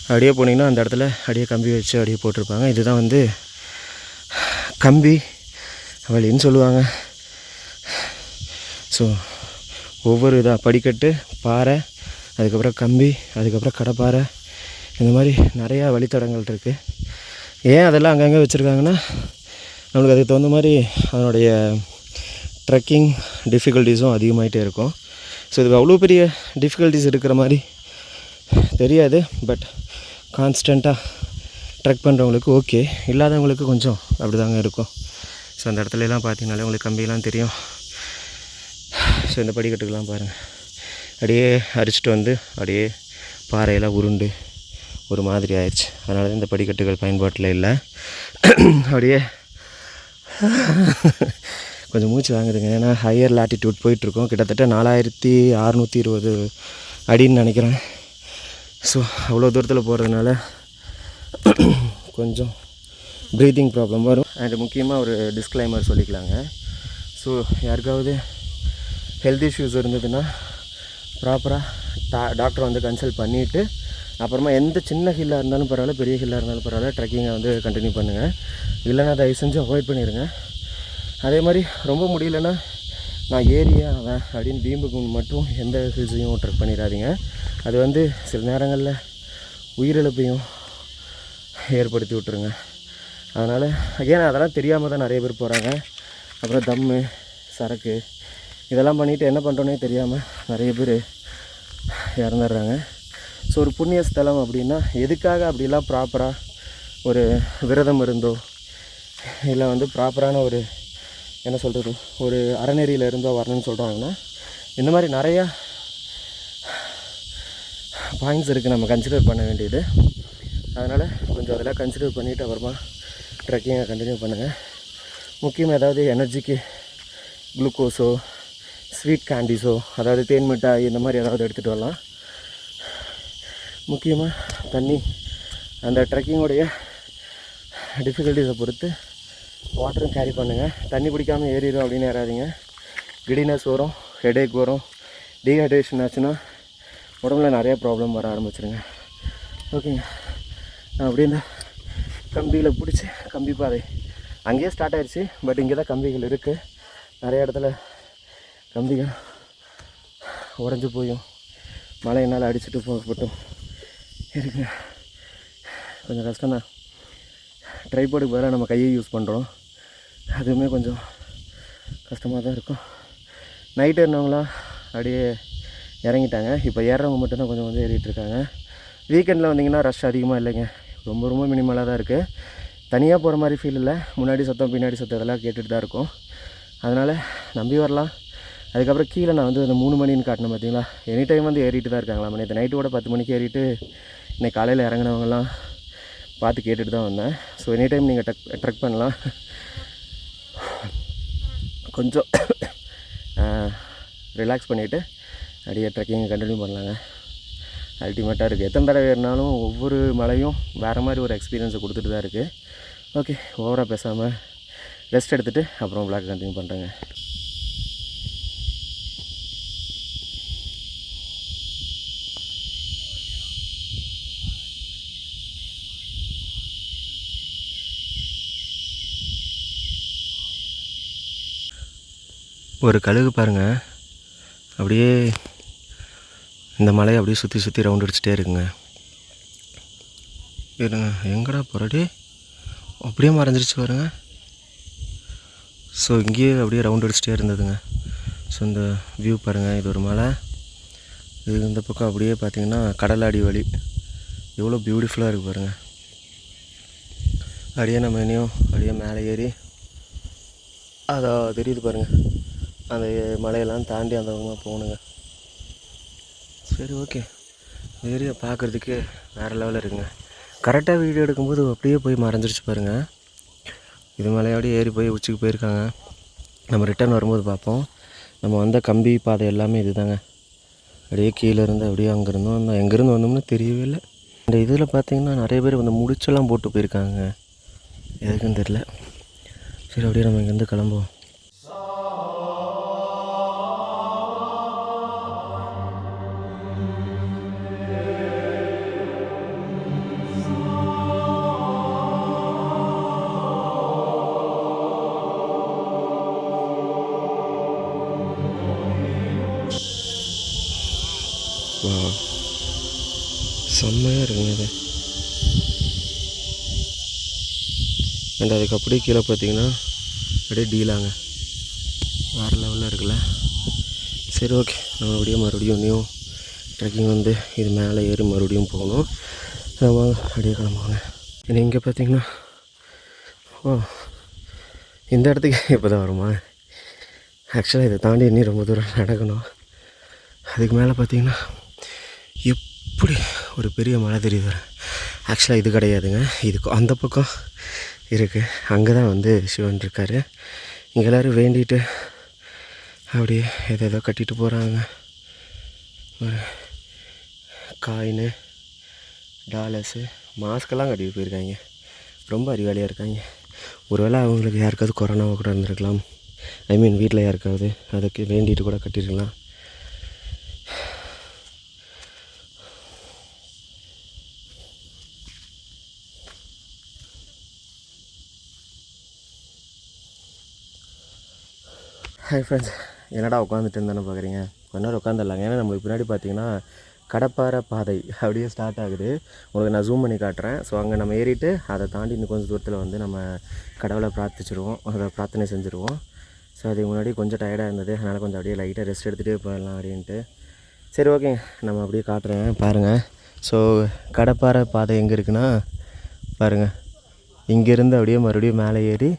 அப்படியே போனீங்கன்னா அந்த இடத்துல அப்படியே கம்பி வச்சு அப்படியே போட்டிருப்பாங்க. இதுதான் வந்து கம்பி வழின்னு சொல்லுவாங்க. ஸோ ஒவ்வொரு இதாக படிக்கட்டு, பாறை, அதுக்கப்புறம் கம்பி, அதுக்கப்புறம் கடப்பாறை, இந்த மாதிரி நிறையா வழித்தடங்கள் இருக்குது. ஏன் அதெல்லாம் அங்கங்கே வச்சுருக்காங்கன்னா நம்மளுக்கு அதுக்கு தகுந்த மாதிரி அதனுடைய ட்ரெக்கிங் டிஃபிகல்ட்டிஸும் அதிகமாகிட்டே இருக்கும். ஸோ இதுக்கு அவ்வளோ பெரிய டிஃபிகல்ட்டிஸ் இருக்கிற மாதிரி தெரியாது. பட் கான்ஸ்டண்ட்டாக ட்ரெக் பண்ணுறவங்களுக்கு ஓகே, இல்லாதவங்களுக்கு கொஞ்சம் அப்படி தாங்க இருக்கும். ஸோ அந்த இடத்துலலாம் பார்த்தீங்கனாலே உங்களுக்கு கம்பியெல்லாம் தெரியும். ஸோ இந்த படிக்கட்டுக்கெல்லாம் பாருங்கள், அப்படியே அரிச்சிட்டு வந்து அப்படியே பாறையெல்லாம் உருண்டு ஒரு மாதிரி ஆயிடுச்சு. அதனால தான் இந்த படிக்கட்டுகள் பயன்பாட்டில் இல்லை. அப்படியே கொஞ்சம் மூச்சு வாங்குதுங்க, ஏன்னா ஹையர் லாட்டிடியூட் போயிட்டுருக்கோம். கிட்டத்தட்ட 4620 அடின்னு நினைக்கிறேன். ஸோ அவ்வளோ தூரத்தில் போகிறதுனால கொஞ்சம் ப்ரீத்திங் ப்ராப்ளம் வரும். அண்ட் முக்கியமாக ஒரு டிஸ்க்ளைமர் சொல்லிக்கலாங்க. ஸோ யாருக்காவது ஹெல்த் இஷ்யூஸ் இருந்ததுன்னா ப்ராப்பராக டாக்டரை வந்து கன்சல்ட் பண்ணிவிட்டு அப்புறமா எந்த சின்ன ஹில்லாக இருந்தாலும் பரவாயில்ல, பெரிய ஹில்லாக இருந்தாலும் பரவாயில்ல, ட்ரெக்கிங்கை வந்து கண்டினியூ பண்ணுங்கள். இல்லைன்னா தயவு செஞ்சு அவாய்ட் பண்ணிடுங்க. அதே மாதிரி ரொம்ப முடியலன்னா நான் ஏரியா அவன் அப்படின்னு வீம்புக்கு மட்டும் எந்த ஹில்ஸையும் ட்ரெக் பண்ணிடாதீங்க. அது வந்து சில நேரங்களில் உயிரிழப்பையும் ஏற்படுத்தி விட்ருங்க. அதனால் ஏன்னா அதெல்லாம் தெரியாமல் தான் நிறைய பேர் போகிறாங்க. அப்புறம் தம்மு, சரக்கு இதெல்லாம் பண்ணிவிட்டு என்ன பண்ணுறோன்னே தெரியாமல் நிறைய பேர் இறந்துடுறாங்க. ஸோ ஒரு புண்ணிய ஸ்தலம் அப்படின்னா எதுக்காக அப்படிலாம் ப்ராப்பராக ஒரு விரதம் இருந்தோ இல்லை வந்து ப்ராப்பரான ஒரு என்ன சொல்கிறது ஒரு அறநெறியில் இருந்தோ வரணும்னு சொல்கிறாங்கன்னா இந்த மாதிரி நிறையா பாயிண்ட்ஸ் இருக்குது நம்ம கன்சிடர் பண்ண வேண்டியது. அதனால் கொஞ்சம் அதெல்லாம் கன்சிடர் பண்ணிவிட்டு அப்புறமா ட்ரெக்கிங்கை கண்டினியூ பண்ணுங்கள். முக்கியமாக ஏதாவது எனர்ஜிக்கு குளுக்கோஸோ ஸ்வீட் கேண்டீஸோ, அதாவது தேன் மிட்டாய் இந்த மாதிரி ஏதாவது எடுத்துகிட்டு வரலாம். முக்கியமாக தண்ணி, அந்த ட்ரெக்கிங்கோடைய டிஃபிகல்ட்டிஸை பொறுத்து வாட்டரும் கேரி பண்ணுங்கள். தண்ணி குடிக்காமல் ஏறிடும் அப்படின்னு ஏறாதீங்க. கிடினஸ் வரும், ஹெடேக் வரும், டீஹைட்ரேஷன் ஆச்சுன்னா உடம்புல நிறைய ப்ராப்ளம் வர ஆரம்பிச்சிருங்க. ஓகேங்க, நான் அப்படியே இந்த கம்பியில் பிடிச்சி கம்பி பாதை அங்கேயே ஸ்டார்ட் ஆகிடுச்சு. பட் இங்கே தான் கம்பிகள் இருக்குது. நிறைய இடத்துல கம்பிகள் உடஞ்சி போயும் மழை என்னால் அடிச்சுட்டு போகப்பட்டும் இருக்குங்க. கொஞ்சம் கஷ்டம்தான். ட்ரைபாடுக்கு பதிலாக நம்ம கையை யூஸ் பண்ணுறோம். அதுவுமே கொஞ்சம் கஷ்டமாக தான் இருக்கும். நைட்டு ஏறினவங்களாம் அப்படியே இறங்கிட்டாங்க. இப்போ ஏறுறவங்க மட்டும்தான் கொஞ்சம் வந்து ஏறிட்டுருக்காங்க. வீக்கெண்டில் வந்தீங்கன்னா ரஷ் அதிகமாக இல்லைங்க, ரொம்ப ரொம்ப மினிமலாக தான் இருக்குது. தனியாக போகிற மாதிரி ஃபீல் இல்லை. முன்னாடி சத்தம் பின்னாடி சத்தம் இதெல்லாம் கேட்டுட்டு தான் இருக்கும். அதனால் நம்பி வரலாம். அதுக்கப்புறம் கீழே நான் வந்து அந்த 3 மணின்னு காட்டினேன் பார்த்தீங்களா, எனி டைம் வந்து ஏறிட்டு தான் இருக்காங்களா. நேற்று நைட்டு கூட 10 மணிக்கு ஏறிட்டு இன்னைக்கு காலையில் இறங்கினவங்கலாம் பார்த்து கேட்டுட்டு தான் வந்தேன். ஸோ எனி டைம் நீங்கள் ட்ரெக் பண்ணலாம். கொஞ்சம் ரிலாக்ஸ் பண்ணிவிட்டு அப்படியே ட்ரெக்கிங்கை கண்டினியூ பண்ணலாங்க. அல்டிமேட்டாக இருக்குது. எத்தனை தடவை ஏறினாலும் ஒவ்வொரு மலையும் வேறு மாதிரி ஒரு எக்ஸ்பீரியன்ஸை கொடுத்துட்டு தான் இருக்குது. ஓகே, ஓவராக பேசாமல் ரெஸ்ட் எடுத்துகிட்டு அப்புறம் விளாக் கண்டினியூ பண்ணுறேங்க. ஒரு கழுகு பாருங்கள், அப்படியே இந்த மலையை அப்படியே சுற்றி சுற்றி ரவுண்ட் அடிச்சுட்டே இருக்குங்க. இருங்க, எங்கடா போகிறடி அப்படியே மறைஞ்சிருச்சு பாருங்க. ஸோ இங்கேயே அப்படியே ரவுண்ட் அடிச்சுட்டே இருந்ததுங்க. ஸோ இந்த வியூ பாருங்கள், இது ஒரு மலை, இது இந்த பக்கம் அப்படியே பார்த்திங்கன்னா கடலாடி வழி எவ்வளோ பியூட்டிஃபுல்லாக இருக்குது பாருங்கள். அப்படியே நம்ம இனியும் அப்படியே மேலே ஏறி அதோ தெரியுது பாருங்கள், அந்த மலையெல்லாம் தாண்டி அந்த பக்கமாக போகணுங்க. சரி, ஓகே. ஏரியா பார்க்குறதுக்கு வேறு லெவலில் இருக்குங்க. கரெக்டாக வீடியோ எடுக்கும்போது அப்படியே போய் மறைஞ்சிருச்சு பாருங்கள். இது மலையோடய ஏறி போய் உச்சிக்கு போயிருக்காங்க. நம்ம ரிட்டர்ன் வரும்போது பார்ப்போம். நம்ம வந்த கம்பி பாதை எல்லாமே இது தாங்க. அப்படியே கீழே இருந்து அப்படியே அங்கேருந்தோம் வந்தோம். எங்கேருந்து வந்தோம்னு தெரியவே இல்லை. இந்த இதில் பார்த்திங்கன்னா நிறைய பேர் வந்து முடிச்செல்லாம் போட்டு போயிருக்காங்க, எதுக்குன்னு தெரில. சரி, அப்படியே நம்ம இங்கேருந்து கிளம்புவோம். செம்மையாக இருக்குங்க இது. அண்ட் அதுக்கு அப்படியே கீழே பார்த்தீங்கன்னா அப்படியே டீலாங்க, வேறு லெவலில் இருக்குல்ல. சரி, ஓகே. நம்ம அப்படியே மறுபடியும் நியூ ட்ரெக்கிங் வந்து இது மேலே ஏறி மறுபடியும் போகணும். நம்ம அப்படியே கிளம்புவாங்க. ஏன்னா இங்கே பார்த்தீங்கன்னா இந்த இடத்துக்கு இப்போ தான் வருமா? ஆக்சுவலாக இதை தாண்டி இன்னும் ரொம்ப தூரம் நடக்கணும். அதுக்கு மேலே பார்த்தீங்கன்னா எப்படி ஒரு பெரிய மலை தெரியுது. ஆக்சுவலாக இது கிடையாதுங்க, இதுக்கு அந்த பக்கம் இருக்குது. அங்கே தான் வந்து சிவன் இருக்கார். இங்கே எல்லோரும் வேண்டிட்டு அப்படியே எதோ கட்டிட்டு போகிறாங்க. ஒரு காயினு, டாலர்ஸு, மாஸ்கெல்லாம் கட்டிட்டு போயிருக்காங்க. ரொம்ப அறிவாளியாக இருக்காங்க. ஒருவேளை அவங்களுக்கு யாருக்காவது கொரோனாவை கூட இருந்திருக்கலாம். ஐ மீன் வீட்டில் யாருக்காவது அதுக்கு வேண்டிட்டு கூட கட்டியிருக்கலாம். ஹாய் ஃப்ரெண்ட்ஸ், என்னடா உட்காந்துட்டு இருந்தேன்னு பார்க்குறீங்க? கொஞ்ச நேரம் உட்காந்துடலாங்க. ஏன்னா நம்மளுக்கு பின்னாடி பார்த்தீங்கன்னா கடப்பாறை பாதை அப்படியே ஸ்டார்ட் ஆகுது. உங்களுக்கு நான் ஜூம் பண்ணி காட்டுறேன். ஸோ அங்கே நம்ம ஏறிட்டு அதை தாண்டி இன்னும் கொஞ்சம் தூரத்தில் வந்து நம்ம கடவுளை பிரார்த்திச்சிடுவோம், அதை பிரார்த்தனை செஞ்சுருவோம். ஸோ அதுக்கு முன்னாடி கொஞ்சம் டயர்டாக இருந்தது, அதனால் கொஞ்சம் அப்படியே லைட்டாக ரெஸ்ட் எடுத்துகிட்டே போயிடலாம் அப்படின்ட்டு. சரி, ஓகேங்க, நம்ம அப்படியே காட்டுறேன் பாருங்கள். ஸோ கடப்பாறை பாதை எங்கே இருக்குன்னா பாருங்கள், இங்கேருந்து அப்படியே மறுபடியும் மேலே ஏறி,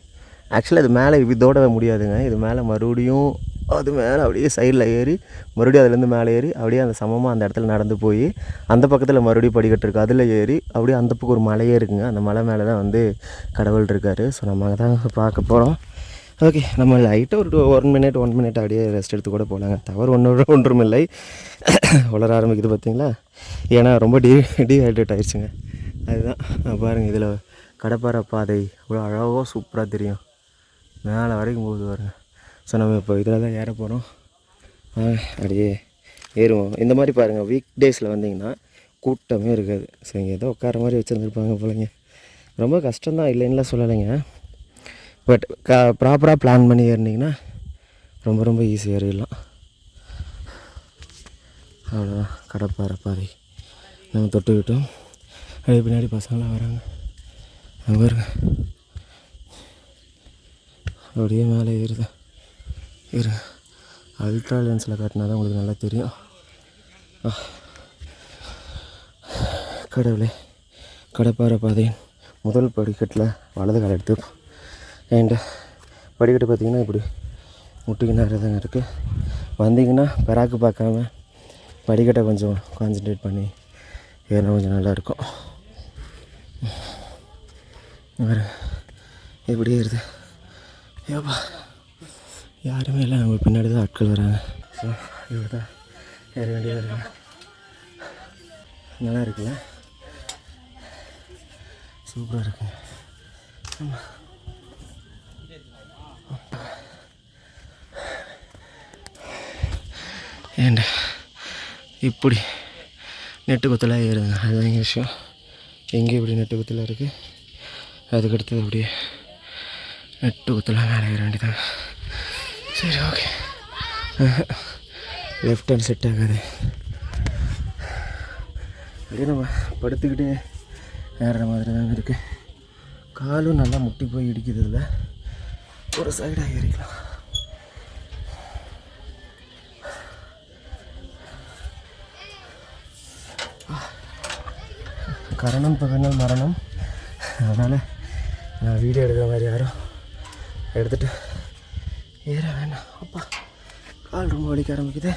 ஆக்சுவலாக இது மேலே இதோட முடியாதுங்க, இது மேலே மறுபடியும் அது மேலே அப்படியே சைடில் ஏறி மறுபடியும் அதுலேருந்து மேலே ஏறி அப்படியே அந்த சமமாக அந்த இடத்துல நடந்து போய் அந்த பக்கத்தில் மறுபடியும் படிக்கட்டு இருக்குது, அதில் ஏறி அப்படியே அந்த பக்கம் ஒரு மலையே இருக்குங்க. அந்த மலை மேலே தான் வந்து கடவுள் இருக்கார். ஸோ நம்ம அங்கே தான் பார்க்க போகிறோம். ஓகே, நம்ம லைட்டாக ஒரு 1 மினிட் அப்படியே ரெஸ்ட் எடுத்து கூட போகலாங்க. தவறு ஒன்றும் இல்லை. வளர ஆரம்பிக்குது பார்த்தீங்களா? ஏன்னா ரொம்ப டீஹைட்ரேட் ஆகிடுச்சுங்க. அதுதான் பாருங்கள், இதில் கடப்பாறை பாதை இவ்வளோ அழகாக சூப்பராக தெரியும். மேலே வரைக்கும் போகுது பாருங்க. ஸோ நம்ம இப்போ இதில் தான் ஏற போகிறோம். அப்படியே ஏறுவோம். இந்த மாதிரி பாருங்கள், வீக் டேஸில் வந்தீங்கன்னா கூட்டமே இருக்காது. ஸோ இங்கே ஏதோ உட்கார மாதிரி வச்சுருந்துருப்பாங்க போலங்க. ரொம்ப கஷ்டம்தான், இல்லைன்னுலாம் சொல்லலைங்க. பட் ப்ராப்பராக பிளான் பண்ணி ஏறினீங்கன்னா ரொம்ப ரொம்ப ஈஸியாக ஏறிடலாம். அவ்வளோதான் கடப்பாறை பாதை நம்ம தொட்டுக்கிட்டோம். அப்படியே பின்னாடி பசங்களாம் வராங்க. அங்கே பாருங்க, அப்படியே மேலே ஏறுது. அல்ட்ரா லென்ஸில் காட்டினா தான் உங்களுக்கு நல்லா தெரியும். கடவுளே, கடப்பாறை பாதையின் முதல் படிக்கட்டில் வலது கால் எடுத்து அண்டு படிக்கட்டு பார்த்திங்கன்னா இப்படி முட்டுக்கு நேரம் தாங்க இருக்குது. வந்தீங்கன்னா பெராக்கு பார்க்காம படிக்கட்டை கொஞ்சம் கான்சன்ட்ரேட் பண்ணி ஏறினா கொஞ்சம் நல்லாயிருக்கும். வேறு எப்படி ஏறுது ஏப்பா, யாருமே இல்லை, நம்ம பின்னாடி தான் ஆட்கள் வராங்க. ஸோ இப்படி தான் ஏற வேண்டியதாக இருக்கு. நல்லா இருக்குல்ல, சூப்பராக இருக்குங்க. ஆமாம், ஏண்டா இப்படி நெட்டு குத்தலாக ஏறுதுங்க. அதுதான் எங்கள் விஷயம். எங்கே இப்படி நெட்டு குத்தலாக இருக்குது, அதுக்கடுத்தது அப்படியே நெட்டு குத்தலாக மேலே ஏற வேண்டியதாங்க. சரி, ஓகே. லெஃப்ட் ஹேண்ட் செட் ஆகாது. அப்படியே நம்ம படுத்துக்கிட்டே ஏறுற மாதிரி தாங்க இருக்குது. காலும் நல்லா முட்டி போய் இடிக்குது. இதில் ஒரு சைடாக ஏறிக்கலாம். கரணம் பகனால் மரணம். அதனால் நான் வீடியோ எடுக்கிற மாதிரி யாரும் எடுத்துகிட்டு ஏற வேண்டாம். அப்பா, கால் ரொம்ப வலிக்க ஆரம்பிக்குது.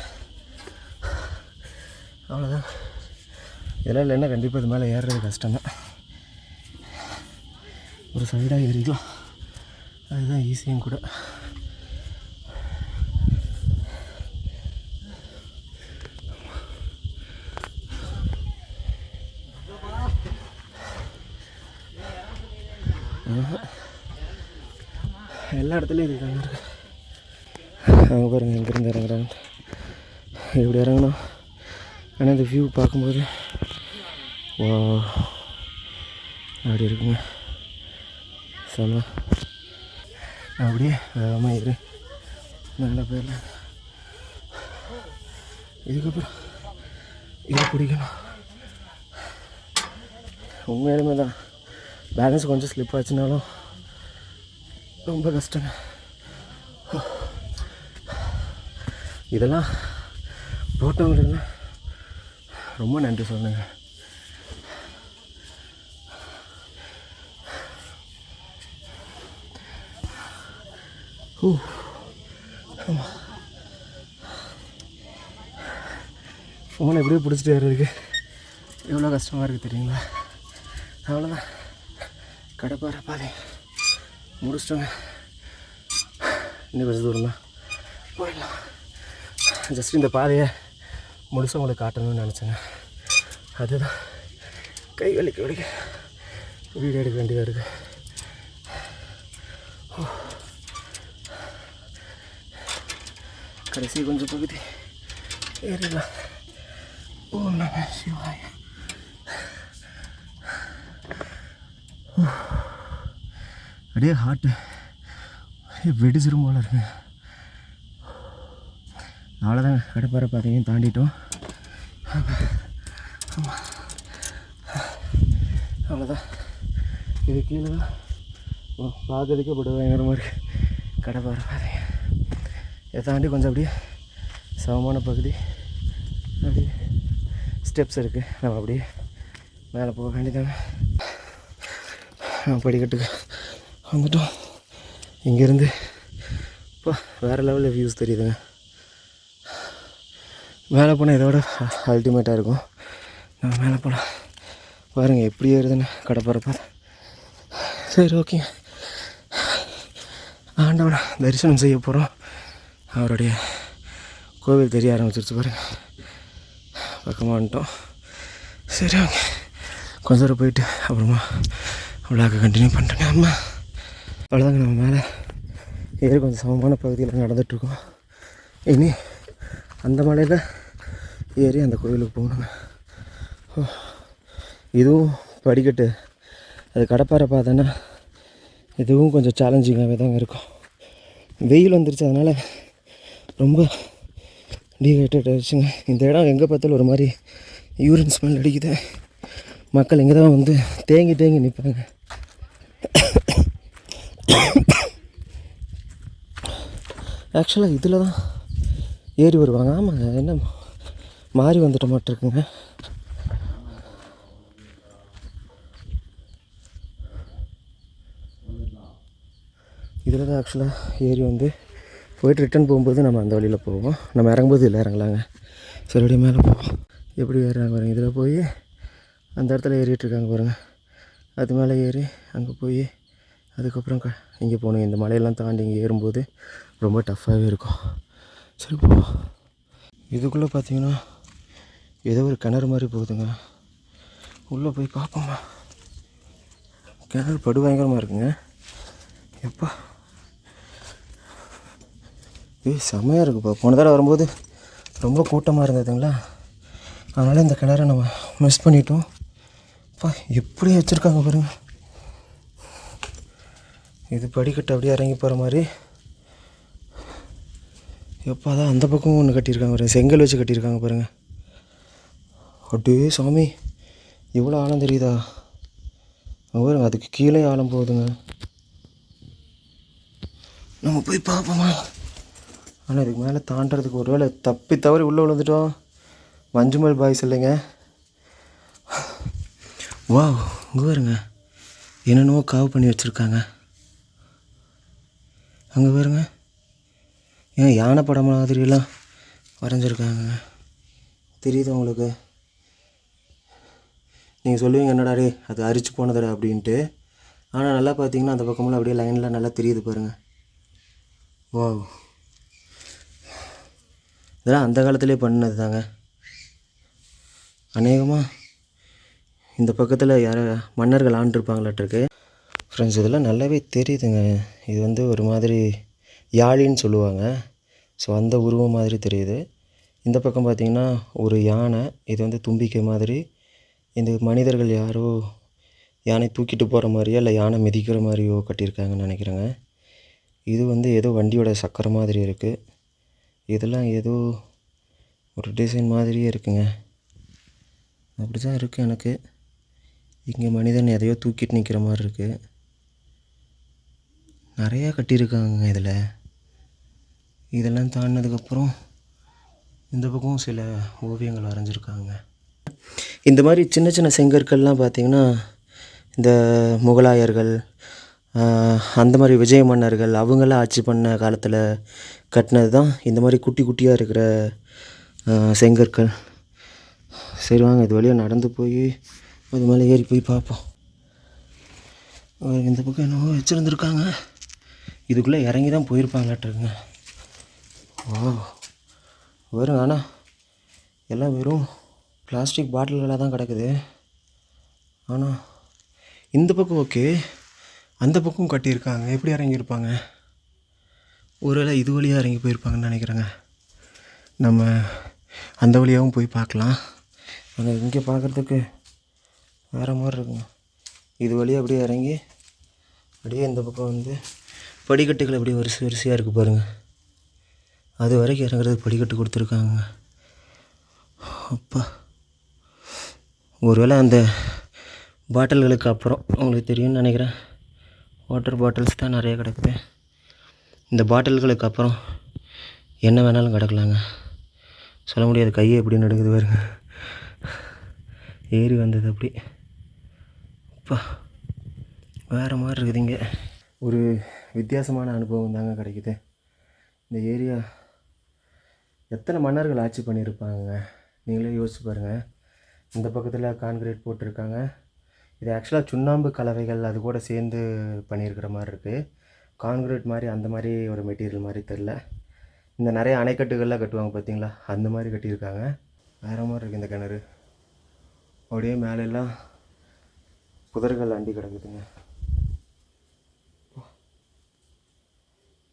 அவ்வளோதான். இதெல்லாம் இல்லைன்னா கண்டிப்பாக இது மேலே ஏறுறது கஷ்டம்தான். ஒரு சைடாக ஏறிக்கலாம், அதுதான் ஈஸியும் கூட. எல்லா இடத்துலையும் இருக்காங்க. அங்கே பாருங்கள், எங்கேருந்து இறங்குறாங்க. இப்படி இறங்கணும். ஆனால் இந்த வியூ பார்க்கும்போது வா அப்படி இருக்குங்க, செம. அப்படியே வேகமாக ஏறி மேலே போயிடலாம். இதுக்கப்புறம் இதை பிடிக்கணும். உண்மையிலுமே தான் பேலன்ஸ் கொஞ்சம் ஸ்லிப் ஆச்சுனாலும் ரொம்ப கஷ்டங்க. இதெல்லாம் போட்டவங்களுக்குலாம் ரொம்ப நன்றி சொல்லுங்க. ஆமாம், ஃபோனை எப்படியே பிடிச்சிட்டு ஏறதுக்கு எவ்வளோ கஷ்டமாக இருக்குது தெரியுங்களா? அவ்வளோதான், கடப்பாறை பாதை முடிச்சிட்டோங்க. இன்னும் கொஞ்சம் தூரம் தான் போயிடலாம். ஜஸ்ட் இந்த பாதையை முழுசாக உங்களுக்கு காட்டணும்னு நினச்சேங்க. அதுதான் கை வலிக்க வீடியோ எடுக்க வேண்டியதாக இருக்குது. கடைசி கொஞ்சம் பகுதி ஏறிடலாம். ஓம் நம சிவாய. அப்படியே ஹார்ட்டு வெடிச்சிரும் போல இருக்குங்க. அவ்வளோதாங்க, கடப்பாறை பாதையும் தாண்டிட்டோம். ஆமாம், அவ்வளோதான். இது கீழே தான் பார்க்கறதுக்கே போட்டு பயங்கர மாதிரி கடப்பாறை பாதைங்க. இதை தாண்டி கொஞ்சம் அப்படியே சமமான பகுதி, அப்படியே ஸ்டெப்ஸ் இருக்குது. நம்ம அப்படியே மேலே போக வேண்டியதாங்க. படிக்கட்டுக்கு வந்துட்டோம். இங்கேருந்து இப்போ வேறு லெவலில் வியூஸ் தெரியுதுங்க. மேலே போனால் இதோட அல்டிமேட்டாக இருக்கும். நான் மேலே போகலாம். பாருங்கள் எப்படி ஏறுதுன்னு கடப்பாறை பாதை. சரி, ஓகே. ஆண்டவனை தரிசனம் செய்ய போகிறோம். அவருடைய கோவில் தெரிய ஆரம்பிச்சிருச்சு பாருங்கள். பக்கமாக வந்துட்டோம். சரி, ஓகே. கொஞ்சம் தூரம் போயிட்டு அப்புறமா விளாக கண்டினியூ பண்ணுறேங்க. அம்மா, அவ்வளோதாங்க, நம்ம மேலே ஏறி கொஞ்சம் சமமான பகுதியில் நடந்துகிட்ருக்கோம். இனி அந்த மலையில் ஏறி அந்த கோயிலுக்கு போகணுங்க. இதுவும் படிக்கட்டு, அது கடப்பாறை பாதைன்னா இதுவும் கொஞ்சம் சேலஞ்சிங்காகவே தாங்க இருக்கும். வெயில் வந்துருச்சு, அதனால் ரொம்ப டீஹைட்ரேட் ஆகிடுச்சுங்க. இந்த இடம் எங்கே பார்த்தாலும் ஒரு மாதிரி யூரின் ஸ்மெல் அடிக்குது. மக்கள் இங்கே தான் வந்து தேங்கி தேங்கி நிற்பாங்க. ஆக்சுவலாக இதில் தான் ஏறி வருவாங்க. ஆமாங்க, என்ன மாறி வந்துட்ட மாட்டிருக்குங்க. இதில் தான் ஆக்சுவலாக ஏறி வந்து போய்ட்டு ரிட்டன் போகும்போது நம்ம அந்த வழியில் போவோம். நம்ம இறங்கும்போது இல்லை இறங்கலாங்க. சரி, அப்படியே மேலே போவோம். எப்படி ஏறுறாங்க பாருங்கள். இதில் போய் அந்த இடத்துல ஏறிட்டுருக்காங்க பாருங்கள். அது மேலே ஏறி அங்கே போய் அதுக்கப்புறம் இங்கே போகணும். இந்த மலையெல்லாம் தாண்டி இங்கே ஏறும்போது ரொம்ப டஃப்பாகவே இருக்கும். சரி போவோம். இதுக்குள்ளே பார்த்தீங்கன்னா ஏதோ ஒரு கிணறு மாதிரி போகுதுங்க. உள்ளே போய் பார்ப்போம்மா. கிணறு படுபயங்கரமாக இருக்குங்க. எப்பா செம்மையாக இருக்குப்பா. போன தடவை வரும்போது ரொம்ப கூட்டமாக இருந்ததுங்களா, அதனால் இந்த கிணறை நம்ம மிஸ் பண்ணிட்டோம். அப்பா எப்படி வச்சுருக்காங்க பாருங்கள். இது படிக்கட்டு அப்படியே இறங்கி போகிற மாதிரி. எப்போ தான் அந்த பக்கம் ஒன்று கட்டியிருக்காங்க பாருங்கள். செங்கல் வச்சு கட்டியிருக்காங்க பாருங்கள். அப்படியே சாமி இவ்வளோ ஆழம் தெரியுதா பாருங்க. அதுக்கு கீழே ஆழம் போகுதுங்க. நம்ம போய் பார்ப்போமா. ஆனால் இதுக்கு மேலே தாண்டறதுக்கு ஒரு வேளை தப்பி தவறி உள்ளே விழுந்துட்டோம். மஞ்சுமல் பாய்ஸ் இல்லைங்க. வா இங்கே பாருங்க, என்னென்னவோ காவு பண்ணி வச்சுருக்காங்க. அங்கே பாருங்க, ஏன் யானை படம் மாதிரியெல்லாம் வரைஞ்சிருக்காங்க. தெரியுது உங்களுக்கு? நீங்கள் சொல்லுவீங்க என்னடா டே அது அரிச்சு போனதுடா அப்படின்ட்டு. ஆனால் நல்லா பார்த்தீங்கன்னா அந்த பக்கமெல்லாம் அப்படியே லைனில் நல்லா தெரியுது பாருங்கள். வா, இதெல்லாம் அந்த காலத்திலே பண்ணது தாங்க. அநேகமாக இந்த பக்கத்தில் யாரோ மன்னர்கள் ஆண்டிருப்பாங்களாட்டிருக்கு. ஃப்ரெண்ட்ஸ், இதெல்லாம் நல்லாவே தெரியுதுங்க. இது வந்து ஒரு மாதிரி யாழின்னு சொல்லுவாங்க. ஸோ அந்த உருவம் மாதிரி தெரியுது. இந்த பக்கம் பார்த்திங்கன்னா ஒரு யானை, இது வந்து தும்பிக்கை மாதிரி. இந்த மனிதர்கள் யாரோ யானை தூக்கிட்டு போகிற மாதிரியோ இல்லை யானை மிதிக்கிற மாதிரியோ கட்டியிருக்காங்கன்னு நினைக்கிறேங்க. இது வந்து ஏதோ வண்டியோட சக்கரம் மாதிரி இருக்குது. இதெல்லாம் ஏதோ ஒரு டிசைன் மாதிரியே இருக்குங்க. அப்படி தான் இருக்குது எனக்கு. இங்கே மனிதன் எதையோ தூக்கிட்டு நிற்கிற மாதிரி இருக்குது. நிறையா கட்டியிருக்காங்க இதில். இதெல்லாம் தாண்டினதுக்கப்புறம் இந்த பக்கம் சில ஓவியங்கள் வரைஞ்சிருக்காங்க. இந்த மாதிரி சின்ன சின்ன செங்கற்கள்லாம் பார்த்திங்கன்னா இந்த முகலாயர்கள் அந்த மாதிரி விஜய மன்னர்கள் அவங்களாம் ஆட்சி பண்ண காலத்தில் கட்டினது தான் இந்த மாதிரி குட்டி குட்டியாக இருக்கிற செங்கற்கள். சரி வாங்க, இது வழியாக நடந்து போய் அது மேலே ஏறி போய் பார்ப்போம். இந்த பக்கம் என்னவோ வச்சுருந்துருக்காங்க. இதுக்குள்ளே இறங்கி தான் போயிருப்பாங்களாட்டுருக்குங்க. ஓ வரும், ஆனால் எல்லாம் வெறும் பிளாஸ்டிக் பாட்டில்களாக தான் கிடக்குது. ஆனால் இந்த பக்கம் ஓகே, அந்த பக்கம் கட்டியிருக்காங்க. எப்படி இறங்கியிருப்பாங்க? ஒருவேளை இது வழியாக இறங்கி போயிருப்பாங்கன்னு நினைக்கிறேங்க. நம்ம அந்த வழியாகவும் போய் பார்க்கலாம். ஆனால் இங்கே பார்க்குறதுக்கு வேறு மாதிரி இருக்குங்க. இது வழியாக அப்படியே இறங்கி அப்படியே இந்த பக்கம் வந்து படிக்கட்டுகள் அப்படியே வரிசையாக இருக்குது பாருங்கள். அது வரைக்கும் இறங்குறதுக்கு படிக்கட்டு கொடுத்துருக்காங்க. அப்பா, ஒருவேளை அந்த பாட்டில்களுக்கு அப்புறம் உங்களுக்கு தெரியும்னு நினைக்கிறேன், வாட்டர் பாட்டில்ஸ் தான் நிறைய கிடக்குது. இந்த பாட்டில்களுக்கு அப்புறம் என்ன வேணாலும் கிடக்கலாங்க, சொல்ல முடியாது. கையை எப்படி நடக்குது பாருங்க, ஏறி வந்தது அப்படி. அப்பா வேறு மாதிரி இருக்குது. இங்கே ஒரு வித்தியாசமான அனுபவம் தாங்க கிடைக்குது. இந்த ஏரியா எத்தனை மன்னர்கள் ஆட்சி பண்ணியிருப்பாங்க நீங்களே யோசிச்சு பாருங்கள். இந்த பக்கத்தில் கான்கிரீட் போட்டிருக்காங்க. இது ஆக்சுவலாக சுண்ணாம்பு கலவைகள் அது கூட சேர்ந்து பண்ணியிருக்கிற மாதிரி இருக்குது. கான்கிரீட் மாதிரி அந்த மாதிரி ஒரு மெட்டீரியல் மாதிரி தெரில. இந்த நிறைய அணைக்கட்டுகள்லாம் கட்டுவாங்க பார்த்தீங்களா, அந்த மாதிரி கட்டியிருக்காங்க. வேறு மாதிரி இருக்குது இந்த கிணறு. அப்படியே மேலெல்லாம் புதர்கள் அண்டி கிடக்குதுங்க.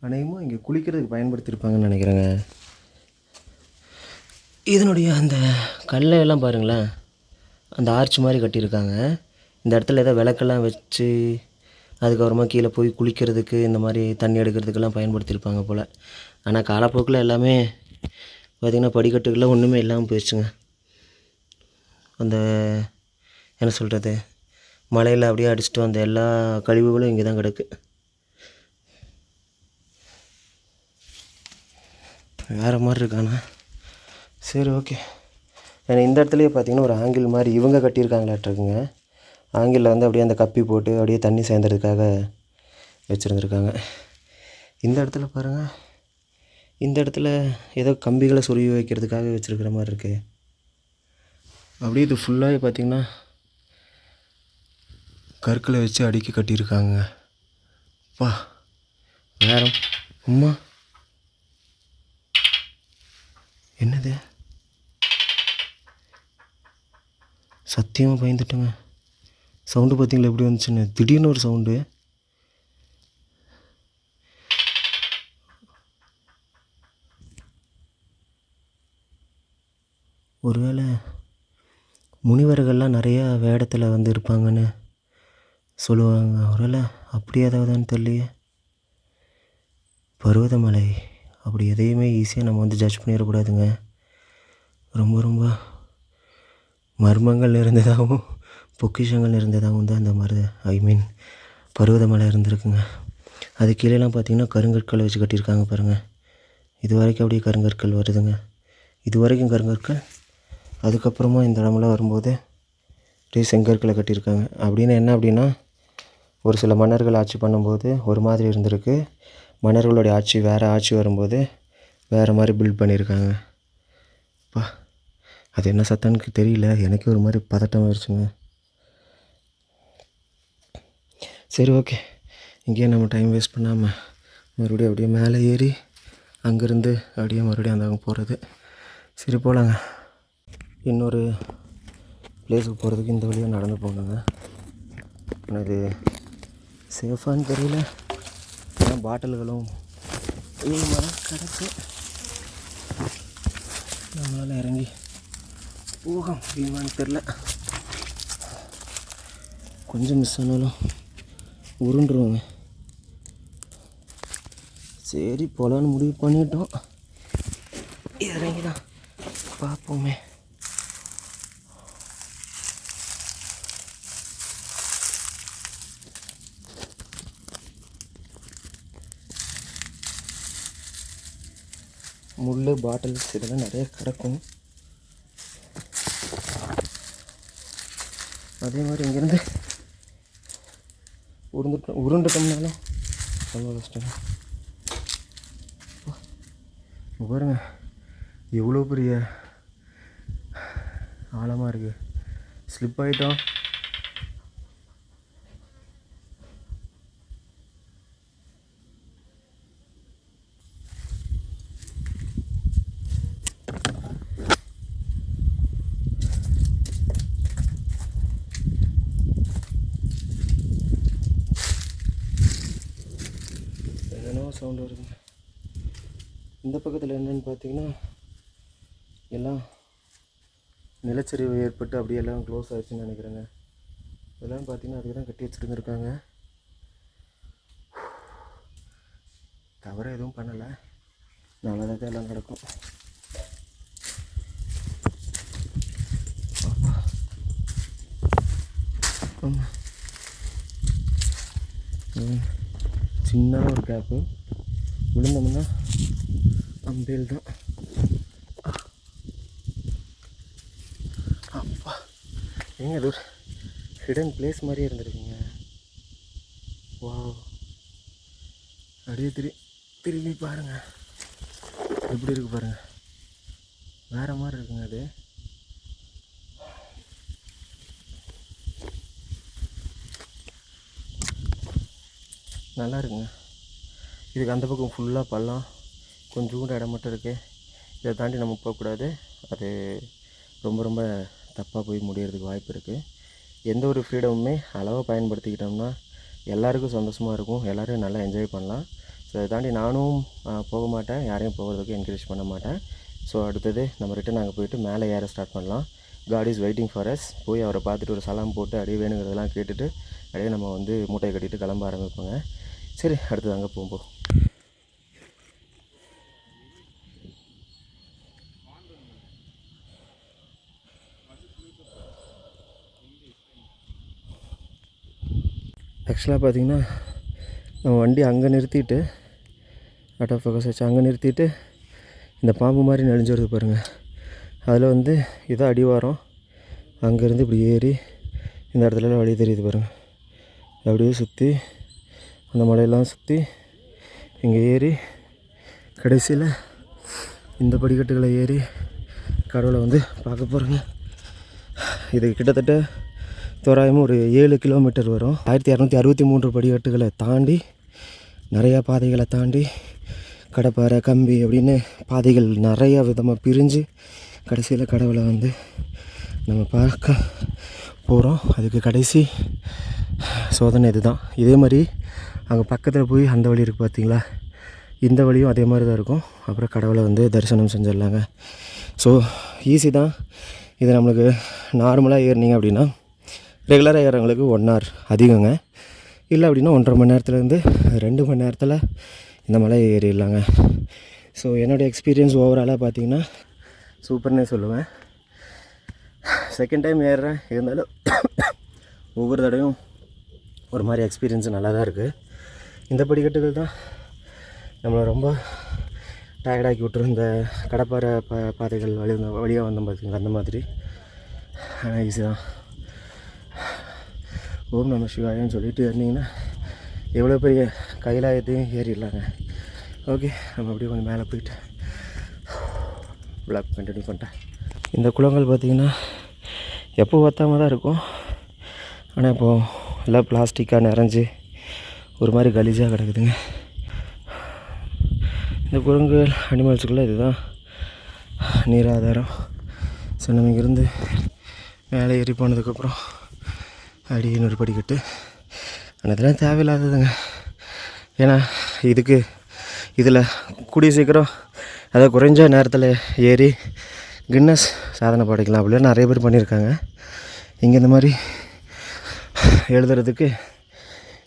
அநேகமாக இங்கே குளிக்கிறதுக்கு பயன்படுத்தியிருப்பாங்கன்னு நினைக்கிறேங்க. இதனுடைய அந்த கல்லை எல்லாம் பாருங்களேன், அந்த ஆர்ச் மாதிரி கட்டியிருக்காங்க. இந்த இடத்துல ஏதோ விளக்கெல்லாம் வச்சு அதுக்கப்புறமா கீழே போய் குளிக்கிறதுக்கு இந்த மாதிரி தண்ணி எடுக்கிறதுக்கெல்லாம் பயன்படுத்தியிருப்பாங்க போல். ஆனால் காலப்போக்கில் எல்லாமே பார்த்திங்கன்னா படிக்கட்டுக்கெல்லாம் ஒன்றுமே இல்லாமல் போயிடுச்சுங்க. அந்த என்ன சொல்கிறது, மலையில் அப்படியே அடிச்சுட்டு வந்த எல்லா கழிவுகளும் இங்கே தான் கிடக்கு. வேறு மாதிரி இருக்காண்ணா. சரி, ஓகே. ஏன்னா இந்த இடத்துலையே பார்த்தீங்கன்னா ஒரு ஆங்கிள் மாதிரி இவங்க கட்டியிருக்காங்களாட்டிருக்குங்க. ஆங்கிளில் வந்து அப்படியே அந்த கப்பி போட்டு அப்படியே தண்ணி சேர்ந்துறதுக்காக வச்சுருந்துருக்காங்க. இந்த இடத்துல பாருங்கள், இந்த இடத்துல ஏதோ கம்பிகளை சொருவி வைக்கிறதுக்காக வச்சுருக்கிற மாதிரி இருக்குது. அப்படியே இது ஃபுல்லாகவே பார்த்திங்கன்னா கற்களை வச்சு அடுக்கி கட்டியிருக்காங்க. பா வேற அம்மா, என்னது, சத்தியமாக பயந்துட்டேங்க. சவுண்டு பார்த்தீங்களா எப்படி வந்துச்சுன்னு, திடீர்னு ஒரு சவுண்டு. ஒருவேளை முனிவர்கள்லாம் நிறையா வேடத்தில் வந்து இருப்பாங்கன்னு சொல்லுவாங்க. ஒருவேளை அப்படி ஏதாவதுன்னு தெரியலையே. பருவதமலை அப்படி எதையுமே ஈஸியாக நம்ம வந்து ஜட்ஜ் பண்ணிடக்கூடாதுங்க. ரொம்ப ரொம்ப மர்மங்கள் நிறைந்ததாகவும் பொக்கிஷங்கள் நிறைந்ததாகவும் தான் அந்த பருவதமலை இருந்திருக்குங்க. அது கீழேலாம் பார்த்திங்கன்னா கருங்கற்களை வச்சு கட்டியிருக்காங்க பாருங்கள். இது வரைக்கும் அப்படியே கருங்கற்கள் வருதுங்க. இது வரைக்கும் கருங்கற்கள். அதுக்கப்புறமா இந்த இடமெல்லாம் வரும்போது அப்படியே செங்கற்களை கட்டியிருக்காங்க. அப்படின்னு என்ன அப்படின்னா, ஒரு சில மன்னர்கள் ஆட்சி பண்ணும்போது ஒரு மாதிரி இருந்திருக்கு, மன்னர்களுடைய ஆட்சி வேறு ஆட்சி வரும்போது வேறு மாதிரி பில்ட் பண்ணியிருக்காங்க. பா, அது என்ன சத்தம்னு தெரியல, எனக்கு ஒரு மாதிரி பதட்டம் ஆயிடுச்சுங்க. சரி, ஓகே. இங்கேயே நம்ம டைம் வேஸ்ட் பண்ணாமல் மறுபடியும் அப்படியே மேலே ஏறி அங்கேருந்து அப்படியே மறுபடியும் அந்த அங்கே போகிறது. சரி, போகலாங்க. இன்னொரு பிளேஸுக்கு போகிறதுக்கு இந்த வழியாக நடந்து போகணுங்க. ஆனால் இது சேஃபான்னு தெரியல. ஆனால் பாட்டில்களும் மரம் கிடக்கு. நம்மளால் இறங்கி போக முடியுமான்னு தெரில. கொஞ்சம் மிஸ் ஆனாலும் உருண்டுருவாங்க. சரி, போகலான்னு முடிவு பண்ணிட்டோம். இறங்கி தான் பார்ப்போமே. முள், பாட்டில்ஸ் இதெல்லாம் நிறைய கிடக்கும். அதே மாதிரி இங்கேருந்து உருண்டுட்டோம்னாலும் ரொம்ப கஷ்டம். பாருங்க எவ்வளோ பெரிய ஆழமாக இருக்குது. ஸ்லிப் ஆகிட்டோம். சவுண்டு வருதுங்க. இந்த பக்கத்தில் என்னென்னு பார்த்தீங்கன்னா எல்லாம் நிலச்சரிவு ஏற்பட்டு அப்படியே எல்லாம் க்ளோஸ் ஆகிடுச்சுன்னு நினைக்கிறேங்க. இதெல்லாம் பார்த்தீங்கன்னா அதுக்கு தான் கட்டி வச்சுருந்துருக்காங்க. தவறு எதுவும் பண்ணலை, நல்லதாக எல்லாம் கிடக்கும். சின்னதாக ஒரு கேப்பு, விழுந்தோம்னா அம்பேல் தான். அப்பா, ஏங்க இது ஒரு ஹிடன் பிளேஸ் மாதிரியே இருந்திருக்குங்க. வா, அப்படியே திரும்பி பாருங்கள் எப்படி இருக்குது பாருங்கள். வேறு மாதிரி இருக்குங்க அது. நல்லா இருக்குங்க. இதுக்கு அந்த பக்கம் ஃபுல்லாக பள்ளம், கொஞ்சோண்டு இடம் மட்டும் இருக்குது. இதை தாண்டி நம்ம போகக்கூடாது. அது ரொம்ப ரொம்ப தப்பாக போய் முடியறதுக்கு வாய்ப்பு இருக்குது. எந்த ஒரு ஃப்ரீடமுமே அளவாக பயன்படுத்திக்கிட்டோம்னா எல்லாருக்கும் சந்தோஷமாக இருக்கும். எல்லோரும் நல்லா என்ஜாய் பண்ணலாம். ஸோ அதை தாண்டி நானும் போக மாட்டேன், யாரையும் போகிறதுக்கு என்கரேஜ் பண்ண மாட்டேன். ஸோ அடுத்தது நம்ம ரிட்டன் அங்கே போயிட்டு மேலே ஏற ஸ்டார்ட் பண்ணலாம். God is waiting for us. போய் அவரை பார்த்துட்டு ஒரு சலாம் போட்டு அப்படியே வேணுங்கிறதெல்லாம் கேட்டுட்டு அப்படியே நம்ம வந்து மூட்டையை கட்டிட்டு கிளம்ப ஆரம்பிப்போங்க. சரி, அடுத்தது அங்கே போகும்போது ஆக்சுவலாக பார்த்திங்கன்னா நம்ம வண்டி அங்கே நிறுத்திட்டு ஆட்டோ ஃபோக்கஸ் வச்சு அங்கே நிறுத்திட்டு இந்த பாம்பு மாதிரி நெளிஞ்சு வருது பாருங்கள். அதில் வந்து இதான் அடிவாரம். அங்கேருந்து இப்படி ஏறி இந்த இடத்துலலாம் வழி தெரியுது பாருங்கள். அப்படியே சுற்றி அந்த மலையெல்லாம் சுற்றி இங்கே ஏறி கடைசியில் இந்த படிக்கட்டுகளை ஏறி கடவுளை வந்து பார்க்க போகிறோங்க. இது கிட்டத்தட்ட தோராயமாக ஒரு 7 கிலோமீட்டர் வரும். 1263 படிக்கட்டுகளை தாண்டி நிறையா பாதைகளை தாண்டி கடப்பாறை கம்பி அப்படின்னு பாதைகள் நிறையா விதமாக பிரிஞ்சு கடைசியில் கடவுளை வந்து நம்ம பார்க்க போகிறோம். அதுக்கு கடைசி சோதனை இது தான். இதே மாதிரி அங்கே பக்கத்தில் போய் அந்த வழி இருக்குது பார்த்தீங்களா, இந்த வழியும் அதே மாதிரி தான் இருக்கும். அப்புறம் கடவுளை வந்து தரிசனம் செஞ்சிடலாங்க. ஸோ ஈஸி தான். இது நம்மளுக்கு நார்மலாக ஏறினீங்க அப்படின்னா ரெகுலராக ஏறவங்களுக்கு 1 hour அதிகங்க. இல்லை அப்படின்னா 1.5 மணி நேரத்துலேருந்து 2 மணி நேரத்தில் இந்த மலை ஏறிடலாங்க. ஸோ என்னோடய எக்ஸ்பீரியன்ஸ் ஓவராலாக பார்த்திங்கன்னா சூப்பர்னே சொல்லுவேன். செகண்ட் டைம் ஏறுறேன், இருந்தாலும் ஒவ்வொரு தடவையும் ஒரு மாதிரி எக்ஸ்பீரியன்ஸ் நல்லா தான் இருக்குது. இந்த படிக்கட்டுகள் தான் நம்மளை ரொம்ப டயர்டாக்கி விட்டுரும். இந்த கடப்பாறை பாதைகள் வழியாக வந்தோம் பார்த்திங்களா, அந்த மாதிரி ஈஸி தான். ஓம் நம சிவாயன்னு சொல்லிட்டு ஏறினீங்கன்னா எவ்வளோ பெரிய கைலாயத்தையும் ஏறிடலாங்க. ஓகே, நம்ம அப்படியே கொஞ்சம் மேலே போயிட்டு விளாக் கண்டினியூ பண்ணிட்டேன். இந்த குளங்கள் பார்த்திங்கன்னா எப்போ பார்த்தாம தான் இருக்கும். ஆனால் இப்போது எல்லாம் பிளாஸ்டிக்காக நிறைஞ்சு ஒரு மாதிரி கலீஜாக கிடக்குதுங்க. இந்த குரங்கு அனிமல்ஸுக்குள்ளே இதுதான் நீர் ஆதாரம். ஸோ நம்ம இங்கேருந்து மேலே ஏறி போனதுக்கப்புறம் அடி இன்னொரு படிக்கட்டு. ஆனால் இதெல்லாம் தேவையில்லாததுங்க. ஏன்னா இதில் கூடிய சீக்கிரம் அதை குறைஞ்ச நேரத்தில் ஏறி கின்னஸ் சாதனை படைக்கலாம் அப்படின்னு நிறைய பேர் பண்ணியிருக்காங்க. இங்கே இந்த மாதிரி எழுதுறதுக்கு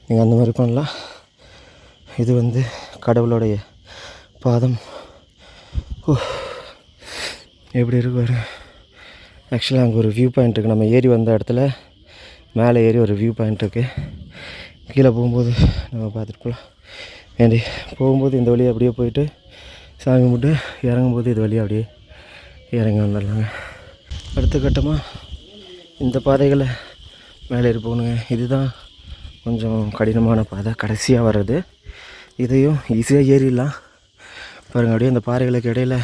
நீங்கள் அந்த மாதிரி பண்ணலாம். இது வந்து கடவுளுடைய பாதம். எப்படி இருக்கு? ஆக்சுவலாக அங்கே ஒரு வியூ பாயிண்ட் இருக்குது. நம்ம ஏறி வந்த இடத்துல மேலே ஏறி ஒரு வியூ பாயிண்ட் இருக்குது. கீழே போகும்போது நம்ம பார்த்துட்டு போகலாம். ஏண்டி போகும்போது இந்த வழியை அப்படியே போயிட்டு சாமி கும்பிட்டு இறங்கும்போது இது வழியாக அப்படியே இறங்கி வந்துடலாங்க. அடுத்த கட்டமாக இந்த பாதைகளை மேலே ஏறி போகணுங்க. இதுதான் கொஞ்சம் கடினமான பாதை, கடைசியாக வர்றது. இதையும் ஈஸியாக ஏறிடலாம் பாருங்கள். அப்படியே அந்த பாறைகளுக்கு இடையில்